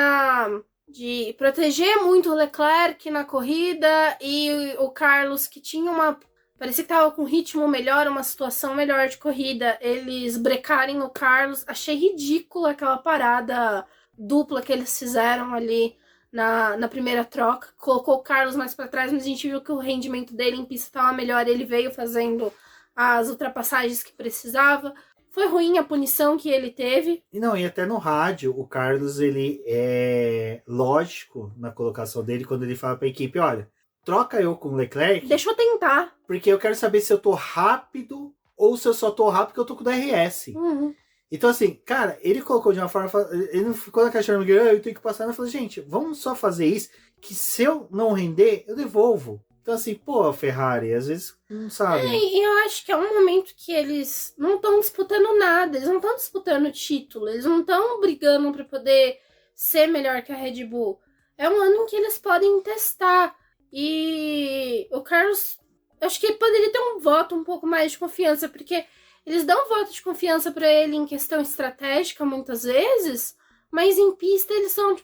de proteger muito o Leclerc na corrida e o Carlos, que tinha parecia que tava com um ritmo melhor, uma situação melhor de corrida, eles brecarem o Carlos. Achei ridícula aquela parada dupla que eles fizeram ali na primeira troca. Colocou o Carlos mais para trás, mas a gente viu que o rendimento dele em pista estava melhor. Ele veio fazendo as ultrapassagens que precisava. Foi ruim a punição que ele teve. E até no rádio, o Carlos, ele é lógico na colocação dele quando ele fala para a equipe, olha, troca eu com o Leclerc. Deixa eu tentar. Porque eu quero saber se eu tô rápido ou se eu só tô rápido porque eu tô com o DRS. Uhum. Então, assim, cara, ele colocou de uma forma... Ele não ficou naquela chama que eu tenho que passar. Eu falei, gente, vamos só fazer isso, que se eu não render, eu devolvo. Então, assim, Ferrari, às vezes, não sabe. E eu acho que é um momento que eles não estão disputando nada. Eles não estão disputando título. Eles não estão brigando para poder ser melhor que a Red Bull. É um ano em que eles podem testar. E o Carlos, acho que ele poderia ter um voto um pouco mais de confiança, porque... Eles dão um voto de confiança pra ele em questão estratégica, muitas vezes, mas em pista eles são,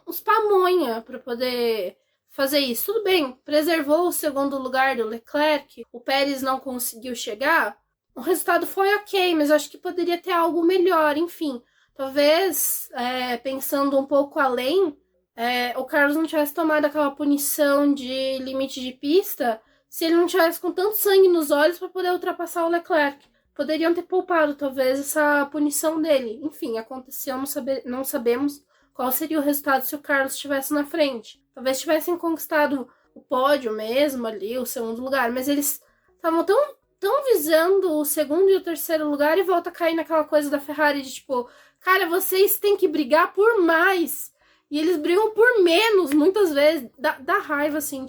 uns pamonha pra poder fazer isso. Tudo bem, preservou o segundo lugar do Leclerc, o Pérez não conseguiu chegar, o resultado foi ok, mas eu acho que poderia ter algo melhor, enfim. Talvez, pensando um pouco além, o Carlos não tivesse tomado aquela punição de limite de pista se ele não tivesse com tanto sangue nos olhos para poder ultrapassar o Leclerc. Poderiam ter poupado, talvez, essa punição dele. Enfim, aconteceu, não sabemos qual seria o resultado se o Carlos estivesse na frente. Talvez tivessem conquistado o pódio mesmo ali, o segundo lugar, mas eles estavam tão visando o segundo e o terceiro lugar e volta a cair naquela coisa da Ferrari de cara, vocês têm que brigar por mais. E eles brigam por menos, muitas vezes. Dá raiva, assim,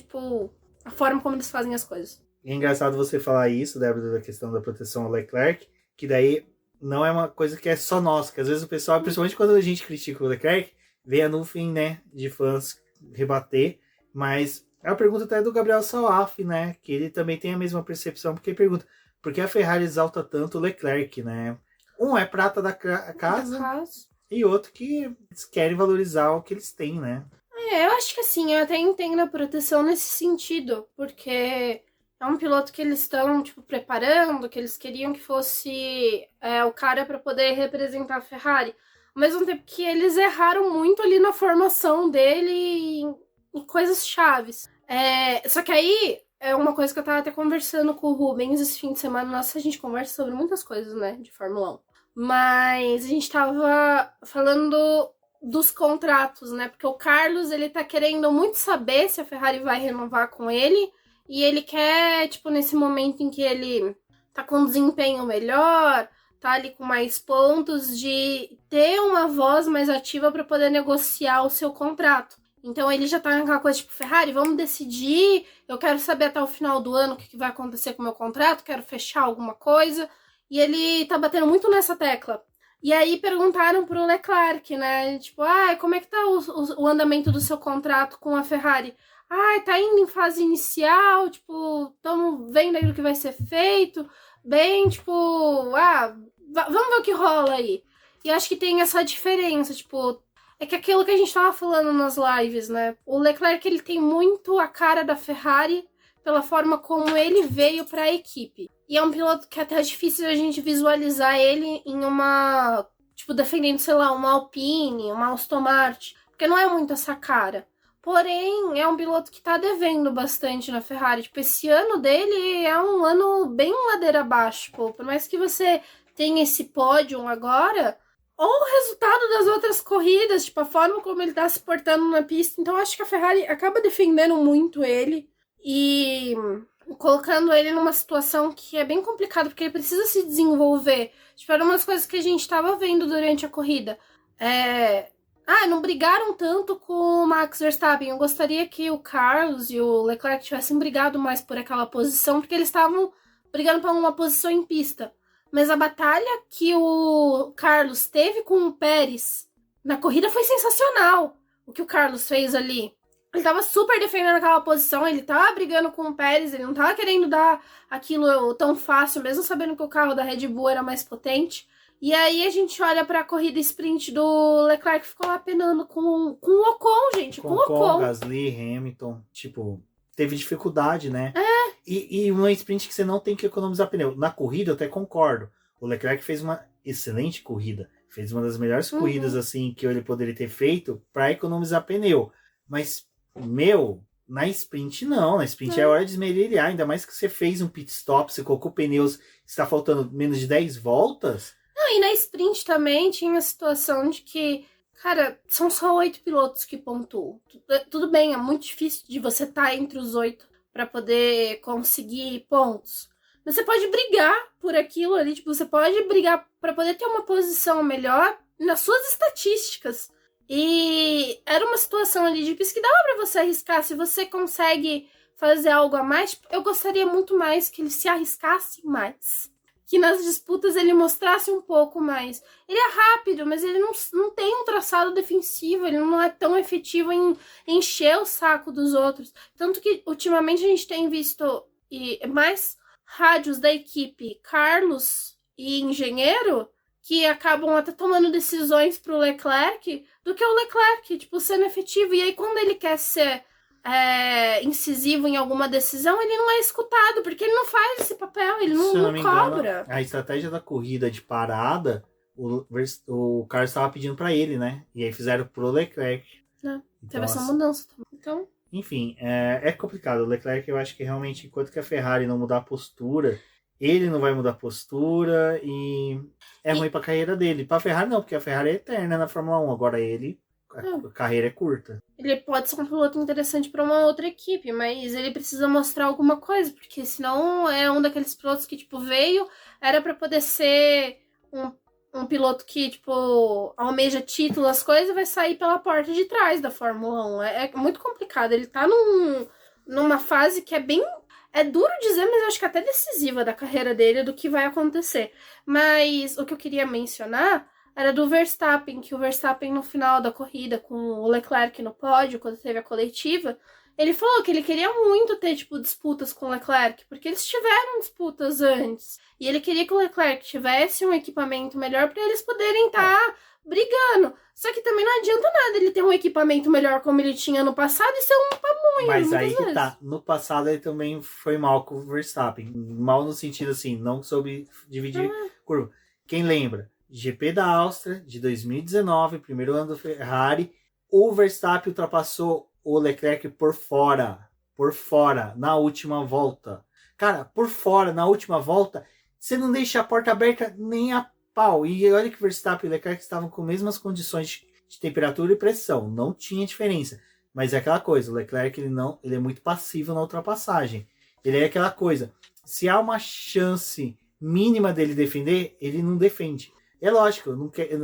a forma como eles fazem as coisas. É engraçado você falar isso, Débora, da questão da proteção ao Leclerc, que daí não é uma coisa que é só nossa, que às vezes o pessoal, principalmente quando a gente critica o Leclerc, vê a nuvem, né, de fãs rebater, mas é uma pergunta até do Gabriel Salaf, né, que ele também tem a mesma percepção, porque ele pergunta, por que a Ferrari exalta tanto o Leclerc, né? Um é prata da casa, e outro que eles querem valorizar o que eles têm, né? Eu acho que assim, eu até entendo a proteção nesse sentido, porque... É é um piloto que eles estão, tipo, preparando, que eles queriam que fosse o cara para poder representar a Ferrari. Ao mesmo tempo que eles erraram muito ali na formação dele em coisas chaves. Só que aí, é uma coisa que eu tava até conversando com o Rubens esse fim de semana. Nossa, a gente conversa sobre muitas coisas, né, de Fórmula 1. Mas a gente tava falando dos contratos, né, porque o Carlos, ele tá querendo muito saber se a Ferrari vai renovar com ele. E ele quer, tipo, nesse momento em que ele tá com um desempenho melhor, tá ali com mais pontos, de ter uma voz mais ativa para poder negociar o seu contrato. Então ele já tá naquela coisa tipo, Ferrari, vamos decidir, eu quero saber até o final do ano o que vai acontecer com o meu contrato, quero fechar alguma coisa. E ele tá batendo muito nessa tecla. E aí perguntaram pro Leclerc, né, tipo, como é que tá o andamento do seu contrato com a Ferrari? Tá indo em fase inicial, tipo, estamos vendo aí o que vai ser feito, bem, tipo, vamos ver o que rola aí. E eu acho que tem essa diferença, tipo, é que aquilo que a gente tava falando nas lives, né, o Leclerc, ele tem muito a cara da Ferrari pela forma como ele veio pra equipe. E é um piloto que é até difícil a gente visualizar ele em uma, tipo, defendendo, sei lá, uma Alpine, uma Aston Martin, porque não é muito essa cara. Porém, é um piloto que tá devendo bastante na Ferrari. Tipo, esse ano dele é um ano bem ladeira abaixo, pô. Por mais que você tenha esse pódio agora, ou o resultado das outras corridas, tipo, a forma como ele tá se portando na pista. Então, acho que a Ferrari acaba defendendo muito ele e colocando ele numa situação que é bem complicada, porque ele precisa se desenvolver. Tipo, era umas coisas que a gente tava vendo durante a corrida. Não brigaram tanto com o Max Verstappen. Eu gostaria que o Carlos e o Leclerc tivessem brigado mais por aquela posição, porque eles estavam brigando por uma posição em pista. Mas a batalha que o Carlos teve com o Pérez na corrida foi sensacional. O que o Carlos fez ali. Ele tava super defendendo aquela posição, ele tava brigando com o Pérez, ele não tava querendo dar aquilo tão fácil, mesmo sabendo que o carro da Red Bull era mais potente. E aí a gente olha pra corrida sprint do Leclerc, que ficou lá penando com o Ocon, gente. Com o Ocon. Gasly, Hamilton, tipo, teve dificuldade, né? E uma sprint que você não tem que economizar pneu. Na corrida eu até concordo. O Leclerc fez uma excelente corrida. Fez uma das melhores corridas, assim, que ele poderia ter feito pra economizar pneu. Mas, na sprint não. Na sprint é hora de esmerilhar. Ainda mais que você fez um pit stop, você colocou pneus, está faltando menos de 10 voltas. Não, e na sprint também tinha a situação de que, cara, são só 8 pilotos que pontuam. Tudo bem, é muito difícil de você estar entre os 8 para poder conseguir pontos. Mas você pode brigar por aquilo ali, tipo, você pode brigar para poder ter uma posição melhor nas suas estatísticas. E era uma situação ali de pista que dava para você arriscar. Se você consegue fazer algo a mais, tipo, eu gostaria muito mais que ele se arriscasse mais. Que nas disputas ele mostrasse um pouco mais. Ele é rápido, mas ele não tem um traçado defensivo, ele não é tão efetivo em encher o saco dos outros. Tanto que, ultimamente, a gente tem visto mais rádios da equipe Carlos e Engenheiro que acabam até tomando decisões pro Leclerc do que o Leclerc, tipo, sendo efetivo. E aí, quando ele quer ser incisivo em alguma decisão, ele não é escutado, porque ele não faz esse papel, ele não cobra. Engano, a estratégia da corrida de parada, o Carlos estava pedindo para ele, né? E aí fizeram pro Leclerc. Não, teve essa mudança também. Então... Enfim, é complicado. O Leclerc, eu acho que realmente, enquanto que a Ferrari não mudar a postura, ele não vai mudar a postura e é ruim pra carreira dele. Pra Ferrari não, porque a Ferrari é eterna na Fórmula 1. Agora ele... A carreira é curta. Ele pode ser um piloto interessante para uma outra equipe, mas ele precisa mostrar alguma coisa, porque senão é um daqueles pilotos que, tipo, era para poder ser um piloto que, tipo, almeja título, as coisas, e vai sair pela porta de trás da Fórmula 1. É muito complicado. Ele tá numa fase que é bem... É duro dizer, mas eu acho que até decisiva da carreira dele, do que vai acontecer. Mas o que eu queria mencionar era do Verstappen, que o Verstappen no final da corrida, com o Leclerc no pódio, quando teve a coletiva, Ele falou que ele queria muito ter, tipo, disputas com o Leclerc, porque eles tiveram disputas antes. E ele queria que o Leclerc tivesse um equipamento melhor para eles poderem estar brigando. Só que também não adianta nada ele ter um equipamento melhor como ele tinha no passado e ser um pamonha. Mas aí que vezes. tá. No passado ele também foi mal com o Verstappen. Mal no sentido assim, não soube dividir curva. Quem lembra? GP da Áustria de 2019, primeiro ano do Ferrari, o Verstappen ultrapassou o Leclerc por fora, na última volta. Cara, por fora, na última volta, você não deixa a porta aberta nem a pau. E olha que o Verstappen e o Leclerc estavam com as mesmas condições de temperatura e pressão, não tinha diferença. Mas é aquela coisa, o Leclerc ele é muito passivo na ultrapassagem. Ele é aquela coisa, se há uma chance mínima dele defender, ele não defende. É lógico,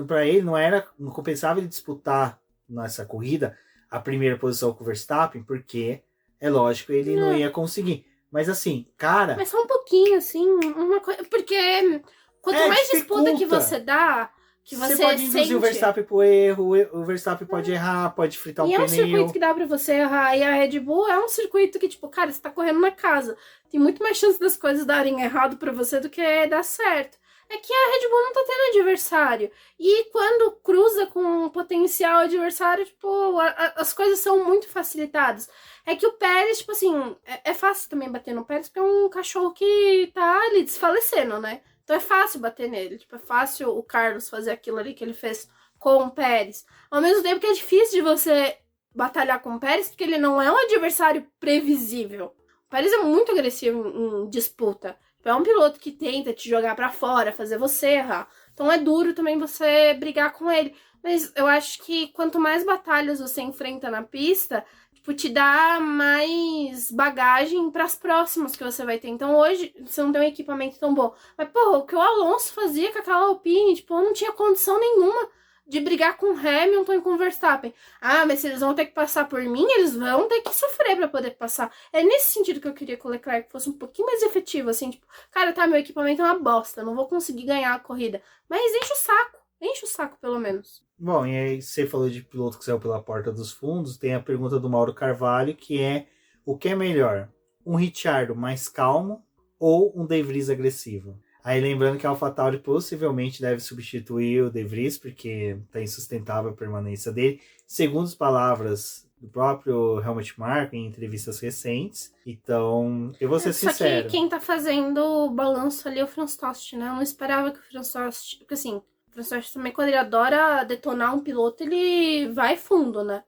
para ele não compensava ele disputar nessa corrida a primeira posição com o Verstappen, porque é lógico, ele não ia conseguir. Mas assim, cara... Mas só um pouquinho, assim, uma coisa... Porque quanto mais disputa que você dá, que você pode induzir sente... o Verstappen pro erro, o Verstappen pode errar, pode fritar um pneu. E é um circuito que dá pra você errar. E a Red Bull é um circuito que, tipo, cara, você tá correndo na casa. Tem muito mais chance das coisas darem errado pra você do que dar certo. É que a Red Bull não tá tendo adversário. E quando cruza com um potencial adversário, tipo, as coisas são muito facilitadas. É que o Pérez, tipo assim, é fácil também bater no Pérez, porque é um cachorro que tá ali desfalecendo, né? Então é fácil bater nele. Tipo, é fácil o Carlos fazer aquilo ali que ele fez com o Pérez. Ao mesmo tempo que é difícil de você batalhar com o Pérez, porque ele não é um adversário previsível. O Pérez é muito agressivo em disputa. É um piloto que tenta te jogar pra fora, fazer você errar. Então é duro também você brigar com ele. Mas eu acho que quanto mais batalhas você enfrenta na pista, tipo, te dá mais bagagem pras próximas que você vai ter. Então hoje você não tem um equipamento tão bom. Mas, pô, o que o Alonso fazia com aquela Alpine, tipo, eu não tinha condição nenhuma de brigar com Hamilton e com Verstappen. Ah, mas se eles vão ter que passar por mim, eles vão ter que sofrer pra poder passar. É nesse sentido que eu queria que o Leclerc fosse um pouquinho mais efetivo, assim, tipo, cara, tá, meu equipamento é uma bosta, não vou conseguir ganhar a corrida. Mas enche o saco pelo menos. Bom, e aí você falou de piloto que saiu pela porta dos fundos, tem a pergunta do Mauro Carvalho, que é, o que é melhor? Um Ricciardo mais calmo ou um De Vries agressivo? Aí lembrando que a AlphaTauri possivelmente deve substituir o De Vries, porque está insustentável a permanência dele. Segundo as palavras do próprio Helmut Marko em entrevistas recentes. Então, eu vou ser sincero. Só que quem tá fazendo o balanço ali é o Franz Tost, né? Eu não esperava que o Franz Tost... Porque assim, o Franz Tost também, quando ele adora detonar um piloto, ele vai fundo, né?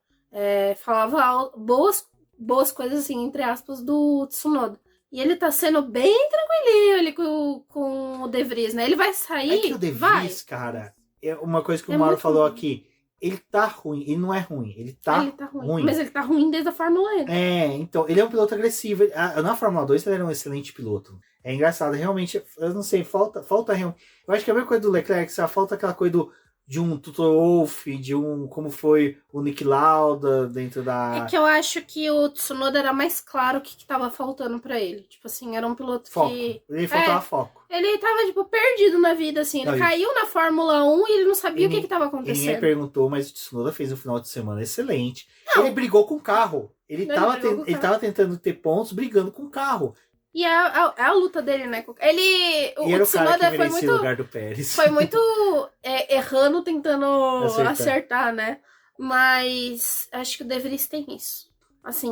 Falava boas coisas, assim, entre aspas, do Tsunoda. E ele tá sendo bem tranquilinho ali com o De Vries, né? Ele vai sair. É que o De Vries, cara, é uma coisa que o Mauro falou aqui. Ele tá ruim, ele não é ruim, ele tá ruim. Mas ele tá ruim desde a Fórmula E. Então, ele é um piloto agressivo. Na Fórmula 2 ele era um excelente piloto. É engraçado, realmente, eu não sei, falta realmente. Eu acho que a mesma coisa do Leclerc, só falta aquela coisa de um Toto Wolff, de como foi o Nick Lauda dentro da... É que eu acho que o Tsunoda era mais claro o que tava faltando pra ele. Tipo assim, era um piloto que... Ele faltava foco. Ele tava, tipo, perdido na vida, assim. Ele caiu na Fórmula 1 e ele não sabia o que tava acontecendo. Ninguém perguntou, mas o Tsunoda fez um final de semana excelente. Não. Ele brigou com o carro. Ele tava tentando ter pontos brigando com o carro. E é a luta dele, né? O Tsunoda foi muito... o lugar do Pérez. Foi muito errando, tentando acertar, né? Mas acho que o De Vries tem isso. Assim,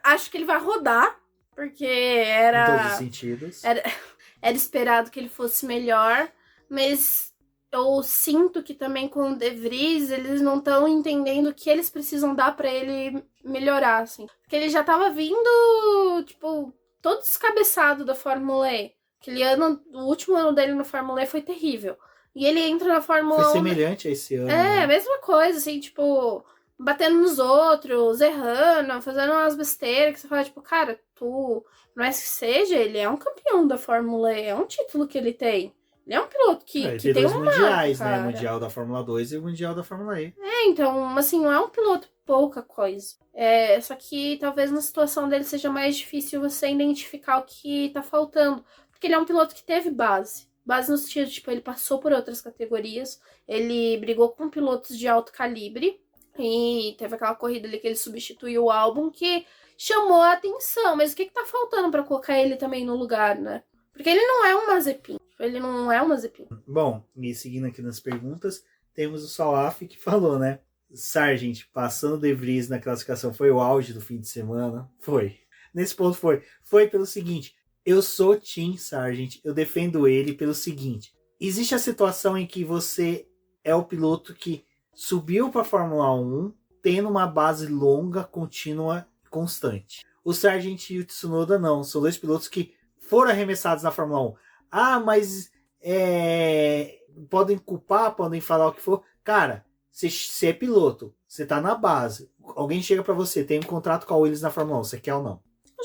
acho que ele vai rodar, porque era... Em todos os sentidos. Era esperado que ele fosse melhor, mas eu sinto que também com o De Vries eles não estão entendendo o que eles precisam dar pra ele melhorar, assim. Porque ele já tava vindo, tipo, todo descabeçado da Fórmula E. Aquele ano, o último ano dele na Fórmula E foi terrível. E ele entra na Fórmula 1... Foi semelhante a esse ano. A mesma coisa, assim, tipo, batendo nos outros, errando, fazendo umas besteiras, que você fala, tipo, cara, tu... Não é que seja, ele é um campeão da Fórmula E, é um título que ele tem. Ele é um piloto que tem dois uma mundiais, marca, né? O Mundial da Fórmula 2 e o Mundial da Fórmula E. Então, assim, não é um piloto pouca coisa. Só que talvez na situação dele seja mais difícil você identificar o que tá faltando. Porque ele é um piloto que teve base. Base no sentido, tipo, ele passou por outras categorias. Ele brigou com pilotos de alto calibre. E teve aquela corrida ali que ele substituiu o álbum que chamou a atenção. Mas o que tá faltando pra colocar ele também no lugar, né? Porque ele não é um Mazepin. Ele não é um Mazepin. Bom, e seguindo aqui nas perguntas, temos o Salaf que falou, né? Sargent, passando o De Vries na classificação, foi o auge do fim de semana? Foi. Nesse ponto foi. Foi pelo seguinte, eu sou Team Sargent, eu defendo ele pelo seguinte. Existe a situação em que você é o piloto que subiu para a Fórmula 1 tendo uma base longa, contínua, constante. O Sargent e o Tsunoda não. São dois pilotos que foram arremessados na Fórmula 1. Ah, mas podem culpar, podem falar o que for. Cara, você é piloto, você tá na base. Alguém chega para você, tem um contrato com a Williams na Fórmula 1, você quer ou não?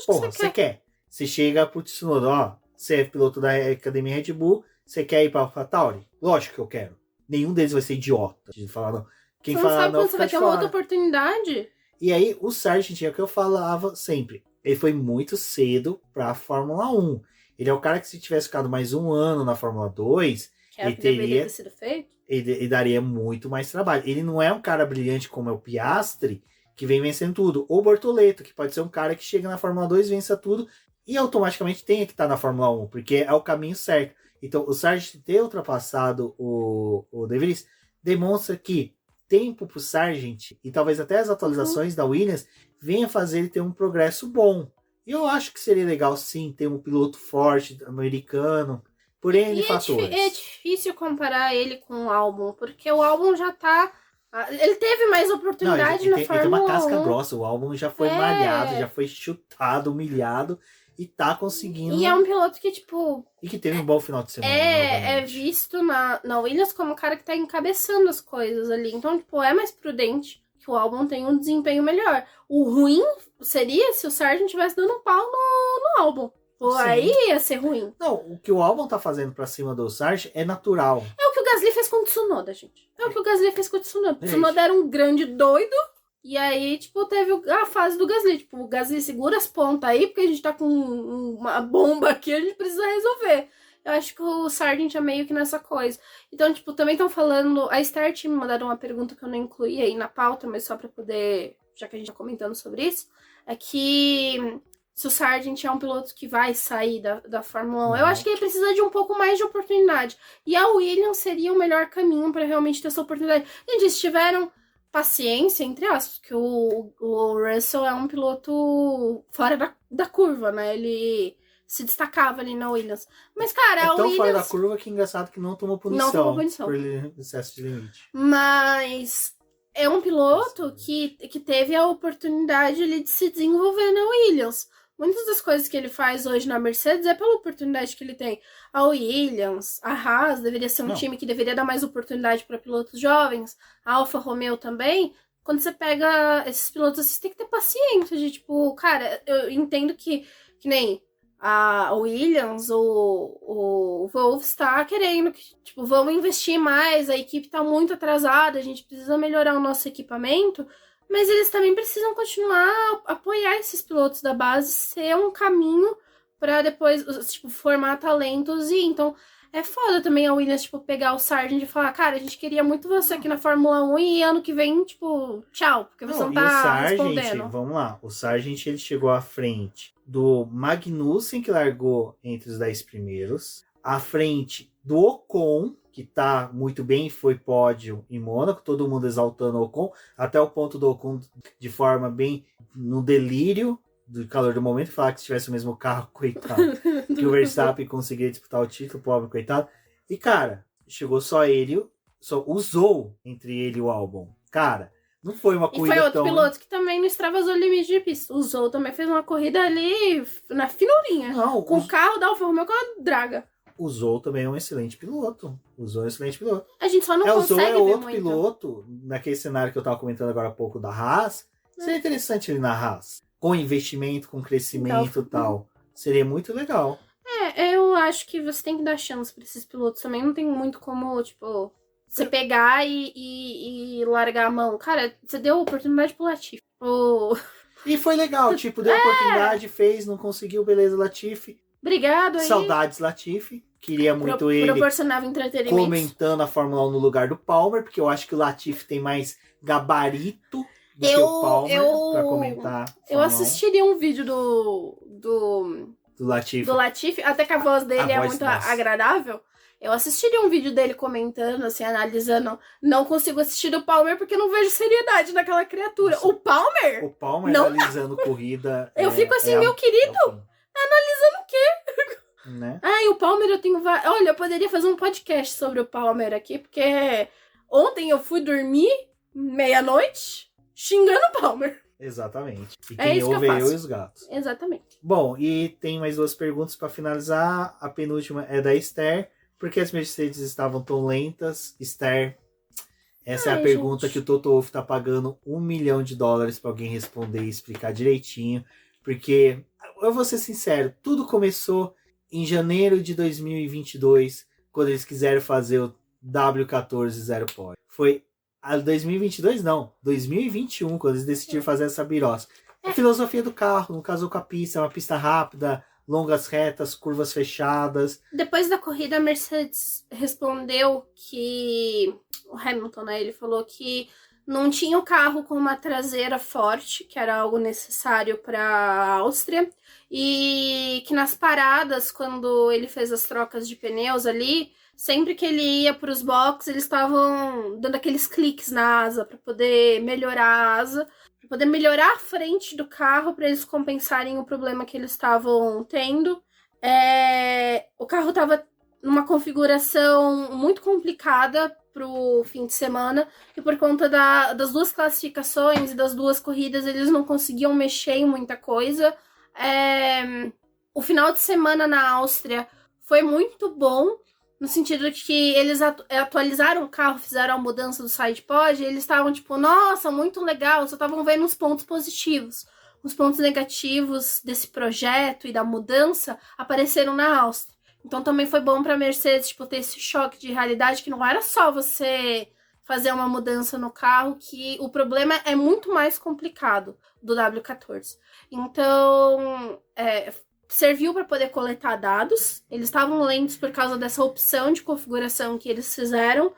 Porra, você quer. Você chega pro Tsunoda, ó, você é piloto da Academia Red Bull, você quer ir pra AlphaTauri? Lógico que eu quero. Nenhum deles vai ser idiota de falar não. Quem você não falar sabe não, quando você vai ter uma outra fora. oportunidade. E aí, o Sargent é o que eu falava sempre. Ele foi muito cedo pra Fórmula 1. Ele é o cara que se tivesse ficado mais um ano na Fórmula 2, Que é o ele que deveria teria, ter sido feito. ele daria muito mais trabalho. Ele não é um cara brilhante como é o Piastri, que vem vencendo tudo. Ou o Bortoleto, que pode ser um cara que chega na Fórmula 2, vença tudo, e automaticamente tem que estar na Fórmula 1, porque é o caminho certo. Então, o Sargent ter ultrapassado o De Vries demonstra que tempo para o Sargent, e talvez até as atualizações da Williams, venha fazer ele ter um progresso bom. E eu acho que seria legal, sim, ter um piloto forte, americano, por N fatores. É difícil comparar ele com o álbum, porque o álbum já tá... Ele teve mais oportunidade na Fórmula 1. Ele tem uma casca grossa, o álbum já foi malhado, já foi chutado, humilhado, e tá conseguindo... E é um piloto que, tipo... E que teve um bom final de semana. É visto na Williams como o cara que tá encabeçando as coisas ali. Então, tipo, é mais prudente que o álbum tenha um desempenho melhor. O ruim seria se o Sargent tivesse dando um pau no álbum. Aí ia ser ruim. Não, o que o álbum tá fazendo pra cima do Sargent é natural. É o que o Gasly fez com o Tsunoda, gente. É o que o Gasly fez com o Tsunoda. O Tsunoda era um grande doido. E aí, tipo, teve a fase do Gasly. Tipo, o Gasly segura as pontas aí, porque a gente tá com uma bomba aqui, a gente precisa resolver. Eu acho que o Sargent é meio que nessa coisa. Então, tipo, também estão falando... A Star tinha me mandado uma pergunta que eu não incluí aí na pauta, mas só pra poder... Já que a gente tá comentando sobre isso. É que... Se o Sargent é um piloto que vai sair da Fórmula 1, eu acho que ele precisa de um pouco mais de oportunidade. E a Williams seria o melhor caminho pra realmente ter essa oportunidade. Gente, eles tiveram... paciência, entre aspas, que o Russell é um piloto fora da curva, né? Ele se destacava ali na Williams. Mas, cara, a tão Williams... fora da curva que engraçado que não tomou punição. Não tomou punição. Por excesso de limite. Mas é um piloto que teve a oportunidade ali de se desenvolver na Williams. Muitas das coisas que ele faz hoje na Mercedes é pela oportunidade que ele tem. A Williams, a Haas deveria ser um time que deveria dar mais oportunidade para pilotos jovens. A Alfa Romeo também. Quando você pega esses pilotos assim, você tem que ter paciência de, tipo, cara, eu entendo que nem a Williams, o Wolff está querendo que, tipo, vamos investir mais, a equipe está muito atrasada, a gente precisa melhorar o nosso equipamento. Mas eles também precisam continuar a apoiar esses pilotos da base, ser um caminho pra depois, tipo, formar talentos. E então é foda também a Williams, tipo, pegar o Sargent e falar, cara, a gente queria muito você aqui na Fórmula 1 e ano que vem, tipo, tchau, porque você não tá respondendo. Vamos lá, o Sargent ele chegou à frente do Magnussen, que largou entre os 10 primeiros, à frente do Ocon, que tá muito bem, foi pódio em Mônaco, todo mundo exaltando o Ocon, até o ponto do Ocon de forma bem no delírio do calor do momento, falar que se tivesse o mesmo carro, coitado, que o Verstappen conseguiria disputar o título, pobre coitado. E cara, chegou só ele, só usou entre ele e o Albon. Cara, não foi uma corrida tão... E foi outro piloto que também não extravasou o limite de pista. Usou também, fez uma corrida ali na finurinha, com o carro da Alfa Romeo com a draga. O Zou também é um excelente piloto. O Zou é um excelente piloto. A gente só não consegue ver o Zou é outro muito. piloto, naquele cenário que eu tava comentando agora há pouco da Haas. Seria interessante ele na Haas. Com investimento, com crescimento e tal. Seria muito legal. Eu acho que você tem que dar chance pra esses pilotos também. Não tem muito como, tipo, você pegar e largar a mão. Cara, você deu oportunidade pro Latifi. E foi legal, tipo, deu oportunidade, fez, não conseguiu, beleza, Latifi. Obrigado aí. Saudades, Latifi. queria muito ele proporcionava entretenimento, comentando a Fórmula 1 no lugar do Palmer, porque eu acho que o Latifi tem mais gabarito do que o Palmer pra comentar. Eu assistiria um vídeo do Latifi, até que a voz dele é muito agradável. Eu assistiria um vídeo dele comentando, assim, analisando. Não consigo assistir do Palmer porque não vejo seriedade naquela criatura. Nossa, o Palmer não analisando corrida. Eu fico assim, meu querido, analisando o quê? Né? E o Palmer eu tenho... Olha, eu poderia fazer um podcast sobre o Palmer aqui, porque ontem eu fui dormir meia-noite xingando o Palmer. Exatamente. E quem ouve eu e os gatos. Exatamente. Bom, e tem mais 2 perguntas para finalizar. A penúltima é da Esther. Por que as Mercedes estavam tão lentas? Esther, essa é a pergunta que o Toto Wolff tá pagando $1 milhão para alguém responder e explicar direitinho. Porque, eu vou ser sincero, tudo começou em janeiro de 2022, quando eles quiseram fazer o W14 Zero Point. Foi 2022 não, 2021, quando eles decidiram fazer essa birosca. A filosofia do carro, não casou com a pista, é uma pista rápida, longas retas, curvas fechadas. Depois da corrida, a Mercedes respondeu que... O Hamilton, né, ele falou que não tinha o carro com uma traseira forte, que era algo necessário para a Áustria, e que nas paradas, quando ele fez as trocas de pneus ali, sempre que ele ia para os boxes, eles estavam dando aqueles cliques na asa para poder melhorar a asa, para poder melhorar a frente do carro, para eles compensarem o problema que eles estavam tendo. O carro estava numa configuração muito complicada pro fim de semana, e por conta das 2 classificações e das 2 corridas, eles não conseguiam mexer em muita coisa. O final de semana na Áustria foi muito bom, no sentido de que eles atualizaram o carro, fizeram a mudança do sidepod, e eles estavam tipo, nossa, muito legal, só estavam vendo os pontos positivos. Os pontos negativos desse projeto e da mudança apareceram na Áustria. Então também foi bom pra Mercedes, tipo, ter esse choque de realidade, que não era só você fazer uma mudança no carro, que o problema é muito mais complicado do W14. Então, serviu para poder coletar dados. Eles estavam lentos por causa dessa opção de configuração que eles fizeram.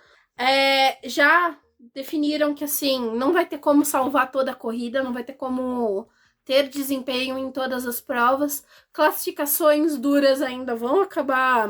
Já definiram que, assim, não vai ter como salvar toda a corrida, não vai ter como ter desempenho em todas as provas. Classificações duras ainda vão acabar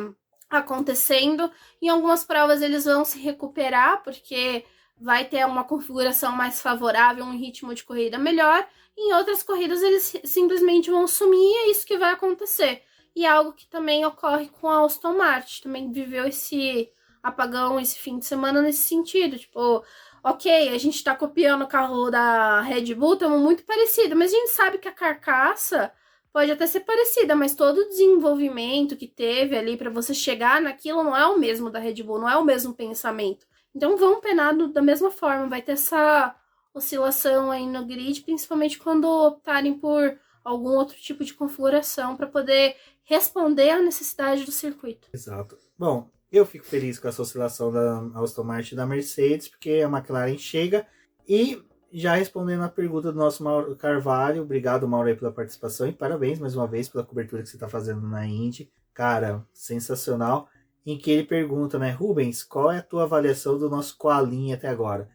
acontecendo. Em algumas provas eles vão se recuperar, porque vai ter uma configuração mais favorável, um ritmo de corrida melhor. Em outras corridas eles simplesmente vão sumir e é isso que vai acontecer. E é algo que também ocorre com a Aston Martin. Também viveu esse apagão esse fim de semana nesse sentido. Tipo, ok, a gente tá copiando o carro da Red Bull, estamos muito parecidos, mas a gente sabe que a carcaça pode até ser parecida, mas todo o desenvolvimento que teve ali para você chegar naquilo não é o mesmo da Red Bull, não é o mesmo pensamento. Então vão penar da mesma forma, vai ter essa oscilação aí no grid, principalmente quando optarem por algum outro tipo de configuração para poder responder à necessidade do circuito. Exato. Bom, eu fico feliz com essa oscilação da Aston Martin e da Mercedes, porque a McLaren chega. E já respondendo a pergunta do nosso Mauro Carvalho, obrigado, Mauro, aí, pela participação, e parabéns mais uma vez pela cobertura que você está fazendo na Indy. Cara, sensacional. Em que ele pergunta, né, Rubens, qual é a tua avaliação do nosso Koalinha até agora?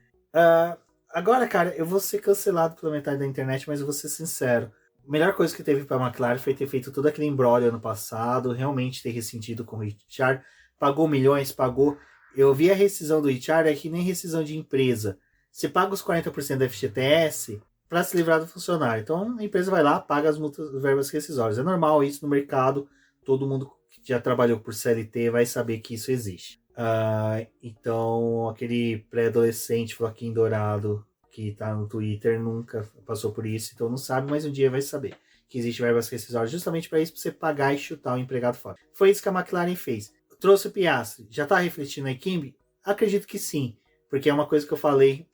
Agora, cara, eu vou ser cancelado pela metade da internet, mas eu vou ser sincero. A melhor coisa que teve para a McLaren foi ter feito todo aquele imbróglio ano passado, realmente ter ressentido com o Richard. Pagou milhões, pagou. Eu vi a rescisão do Richard, é que nem rescisão de empresa. Você paga os 40% da FGTS para se livrar do funcionário. Então a empresa vai lá, paga as multas, verbas rescisórias. É normal isso no mercado. Todo mundo que já trabalhou por CLT vai saber que isso existe. Então aquele pré-adolescente Floquinho Dourado que tá no Twitter nunca passou por isso, então não sabe, mas um dia vai saber que existe verbas rescisórias justamente para isso, para você pagar e chutar o empregado fora. Foi isso que a McLaren fez. Trouxe o Piastri. Já está refletindo a Kimby? Acredito que sim, porque é uma coisa que eu falei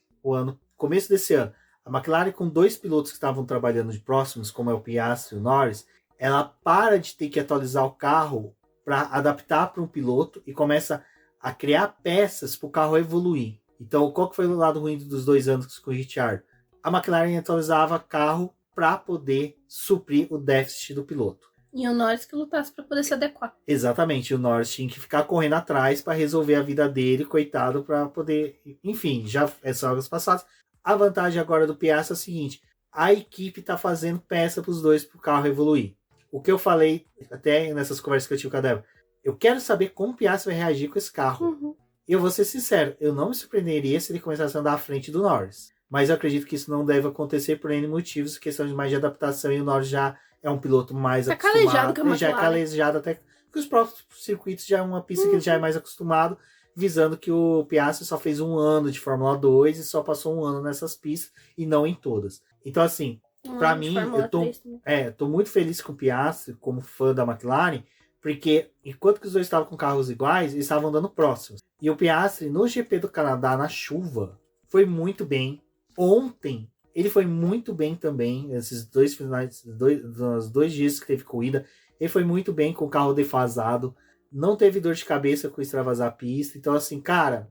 começo desse ano. A McLaren, com 2 pilotos que estavam trabalhando de próximos, como é o Piastri e o Norris, ela para de ter que atualizar o carro para adaptar para um piloto e começa a criar peças para o carro evoluir. Então, qual que foi o lado ruim dos 2 anos com o Richard? A McLaren atualizava carro para poder suprir o déficit do piloto. E o Norris que lutasse pra poder se adequar. Exatamente, o Norris tinha que ficar correndo atrás para resolver a vida dele, coitado, para poder... Enfim, já é só águas passadas. A vantagem agora do Piastri é a seguinte, a equipe tá fazendo peça pros dois pro carro evoluir. O que eu falei até nessas conversas que eu tive com a Débora, eu quero saber como o Piastri vai reagir com esse carro. Uhum. E eu vou ser sincero, eu não me surpreenderia se ele começasse a andar à frente do Norris. Mas eu acredito que isso não deve acontecer por N motivos, questão de mais de adaptação, e o Norris já é um piloto mais acostumado. Calejado com a ele já é calejado até que os próprios circuitos já é uma pista que ele já é mais acostumado, visando que o Piastri só fez 1 ano de Fórmula 2 e só passou 1 ano nessas pistas e não em todas. Então, assim, pra mim, eu tô muito feliz com o Piastri, como fã da McLaren, porque enquanto que os dois estavam com carros iguais, eles estavam andando próximos. E o Piastri, no GP do Canadá, na chuva, foi muito bem. Ontem, ele foi muito bem também, esses 2 finais, nos 2 dias que teve corrida, ele foi muito bem com o carro defasado, não teve dor de cabeça com extravasar a pista. Então, assim, cara,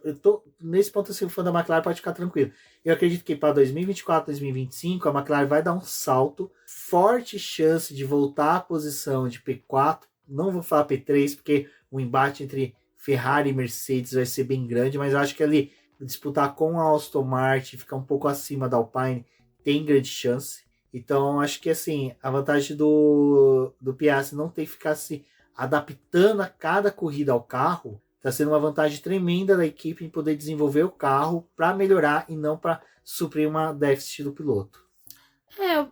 eu tô nesse ponto, assim, o fã da McLaren pode ficar tranquilo. Eu acredito que para 2024, 2025, a McLaren vai dar um salto, forte chance de voltar à posição de P4, não vou falar P3, porque o embate entre Ferrari e Mercedes vai ser bem grande, mas eu acho que ali disputar com a Aston Martin, ficar um pouco acima da Alpine, tem grande chance. Então, acho que assim, a vantagem do Piastri não ter que ficar se adaptando a cada corrida ao carro, está sendo uma vantagem tremenda da equipe em poder desenvolver o carro para melhorar e não para suprir uma déficit do piloto.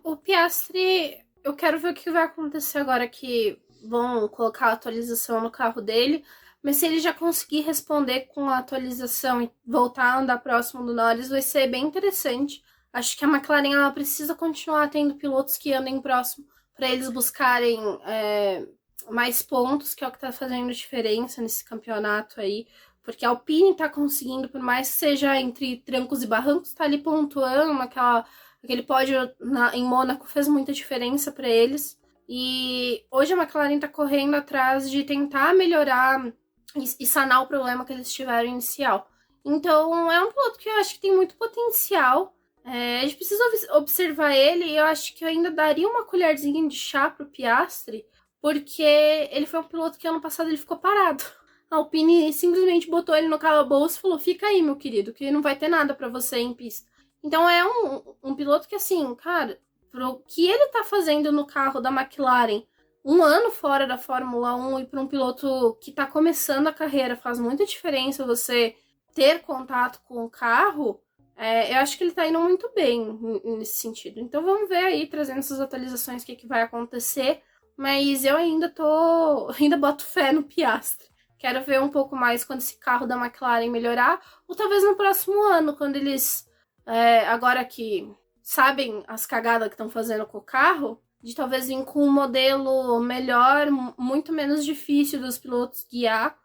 O Piastri, eu quero ver o que vai acontecer agora que vão colocar a atualização no carro dele, mas se ele já conseguir responder com a atualização e voltar a andar próximo do Norris, vai ser bem interessante. Acho que a McLaren ela precisa continuar tendo pilotos que andem próximo para eles buscarem mais pontos, que é o que está fazendo diferença nesse campeonato aí. Porque a Alpine está conseguindo, por mais que seja entre trancos e barrancos, está ali pontuando, aquele pódio em Mônaco fez muita diferença para eles. E hoje a McLaren está correndo atrás de tentar melhorar e sanar o problema que eles tiveram inicial. Então é um piloto que eu acho que tem muito potencial. A gente precisa observar ele, e eu acho que eu ainda daria uma colherzinha de chá pro Piastri, porque ele foi um piloto que ano passado ele ficou parado. A Alpine simplesmente botou ele no calabouço e falou, fica aí, meu querido, que não vai ter nada pra você em pista. Então é um piloto que, assim, cara, pro que ele tá fazendo no carro da McLaren, 1 ano fora da Fórmula 1, e para um piloto que tá começando a carreira, faz muita diferença você ter contato com o carro. Eu acho que ele tá indo muito bem nesse sentido. Então vamos ver aí, trazendo essas atualizações, o que vai acontecer. Mas eu ainda boto fé no Piastri. Quero ver um pouco mais quando esse carro da McLaren melhorar. Ou talvez no próximo ano, quando eles, agora que sabem as cagadas que estão fazendo com o carro, de talvez vir com um modelo melhor, muito menos difícil dos pilotos guiar.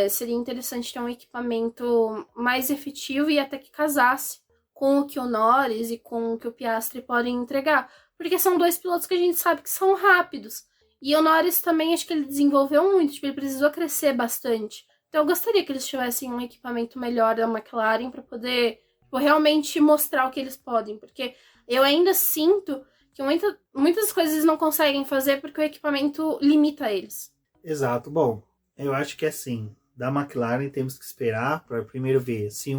Seria interessante ter um equipamento mais efetivo e até que casasse com o que o Norris e com o que o Piastri podem entregar. Porque são 2 pilotos que a gente sabe que são rápidos. E o Norris também, acho que ele desenvolveu muito, ele precisou crescer bastante. Então eu gostaria que eles tivessem um equipamento melhor da McLaren para poder realmente mostrar o que eles podem. Porque eu ainda sinto que muitas coisas eles não conseguem fazer porque o equipamento limita eles. Exato. Bom, eu acho que assim, da McLaren temos que esperar para primeiro ver se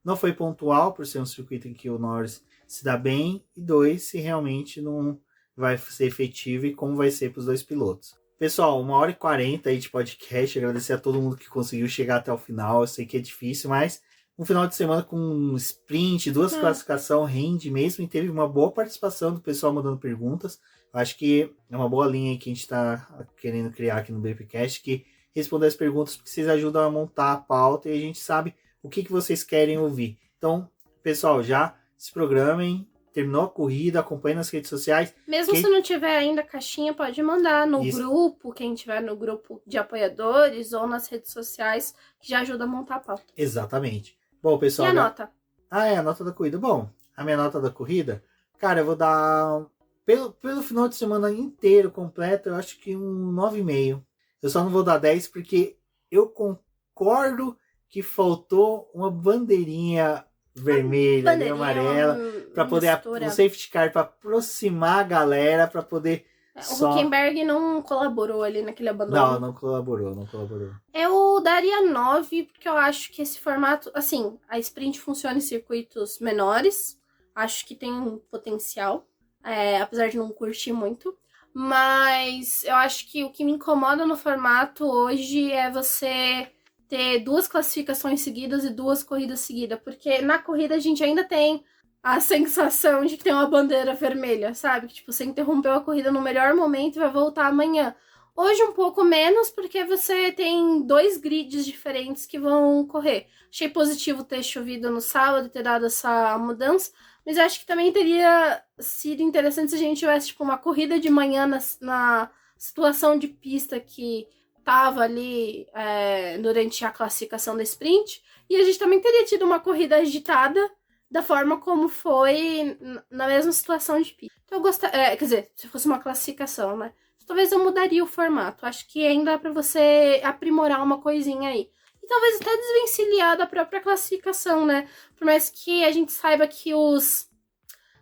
não foi pontual por ser um circuito em que o Norris se dá bem, e 2, se realmente não vai ser efetivo e como vai ser para os 2 pilotos. Pessoal, 1h40 aí de podcast, agradecer a todo mundo que conseguiu chegar até o final, eu sei que é difícil, mas um final de semana com um sprint, 2 classificação, rende mesmo, e teve uma boa participação do pessoal mandando perguntas. Eu acho que é uma boa linha aí que a gente está querendo criar aqui no BPcast, que responder as perguntas, porque vocês ajudam a montar a pauta e a gente sabe o que vocês querem ouvir. Então, pessoal, já se programem, terminou a corrida, acompanhe nas redes sociais. Mesmo se não tiver ainda caixinha, pode mandar no grupo, quem tiver no grupo de apoiadores ou nas redes sociais, que já ajuda a montar a pauta. Exatamente. Bom, pessoal... E a nota? A nota da corrida. Bom, a minha nota da corrida, cara, eu vou dar... Pelo final de semana inteiro, completo, eu acho que um 9,5. Eu só não vou dar 10 porque eu concordo que faltou uma bandeirinha vermelha e amarela para poder o safety car, para aproximar a galera, para poder O Huckenberg não colaborou ali naquele abandono. Não colaborou. Eu daria 9, porque eu acho que esse formato... Assim, a sprint funciona em circuitos menores. Acho que tem um potencial. Apesar de não curtir muito. Mas eu acho que o que me incomoda no formato hoje é você ter 2 classificações seguidas e 2 corridas seguidas. Porque na corrida a gente ainda tem a sensação de que tem uma bandeira vermelha, sabe? Que, tipo, você interrompeu a corrida no melhor momento e vai voltar amanhã. Hoje um pouco menos, porque você tem 2 grids diferentes que vão correr. Achei positivo ter chovido no sábado, ter dado essa mudança, mas acho que também teria sido interessante se a gente tivesse, tipo, uma corrida de manhã na situação de pista que tava ali durante a classificação da sprint, e a gente também teria tido uma corrida agitada da forma como foi na mesma situação de pista. Então eu gostaria... quer dizer, se fosse uma classificação, né? Talvez eu mudaria o formato. Acho que ainda dá pra você aprimorar uma coisinha aí. E talvez até desvencilhar da própria classificação, né? Por mais que a gente saiba que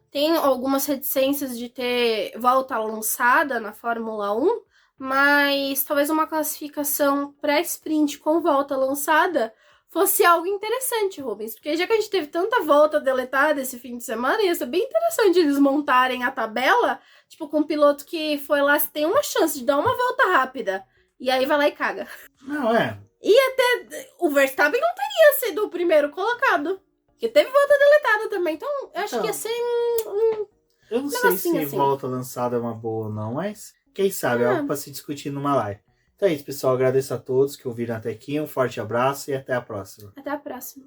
tem algumas reticências de ter volta lançada na Fórmula 1, mas talvez uma classificação pré-sprint com volta lançada fosse algo interessante, Rubens. Porque já que a gente teve tanta volta deletada esse fim de semana, ia ser bem interessante eles montarem a tabela, tipo, com um piloto que foi lá, tem uma chance de dar uma volta rápida. E aí vai lá e caga. Não, E até o Verstappen não teria sido o primeiro colocado. Porque teve volta deletada também. Então, eu acho que ia ser eu não sei se assim. volta lançada é uma boa ou não, mas quem sabe, é algo pra se discutir numa live. Então é isso, pessoal. Agradeço a todos que ouviram até aqui. Um forte abraço e até a próxima. Até a próxima.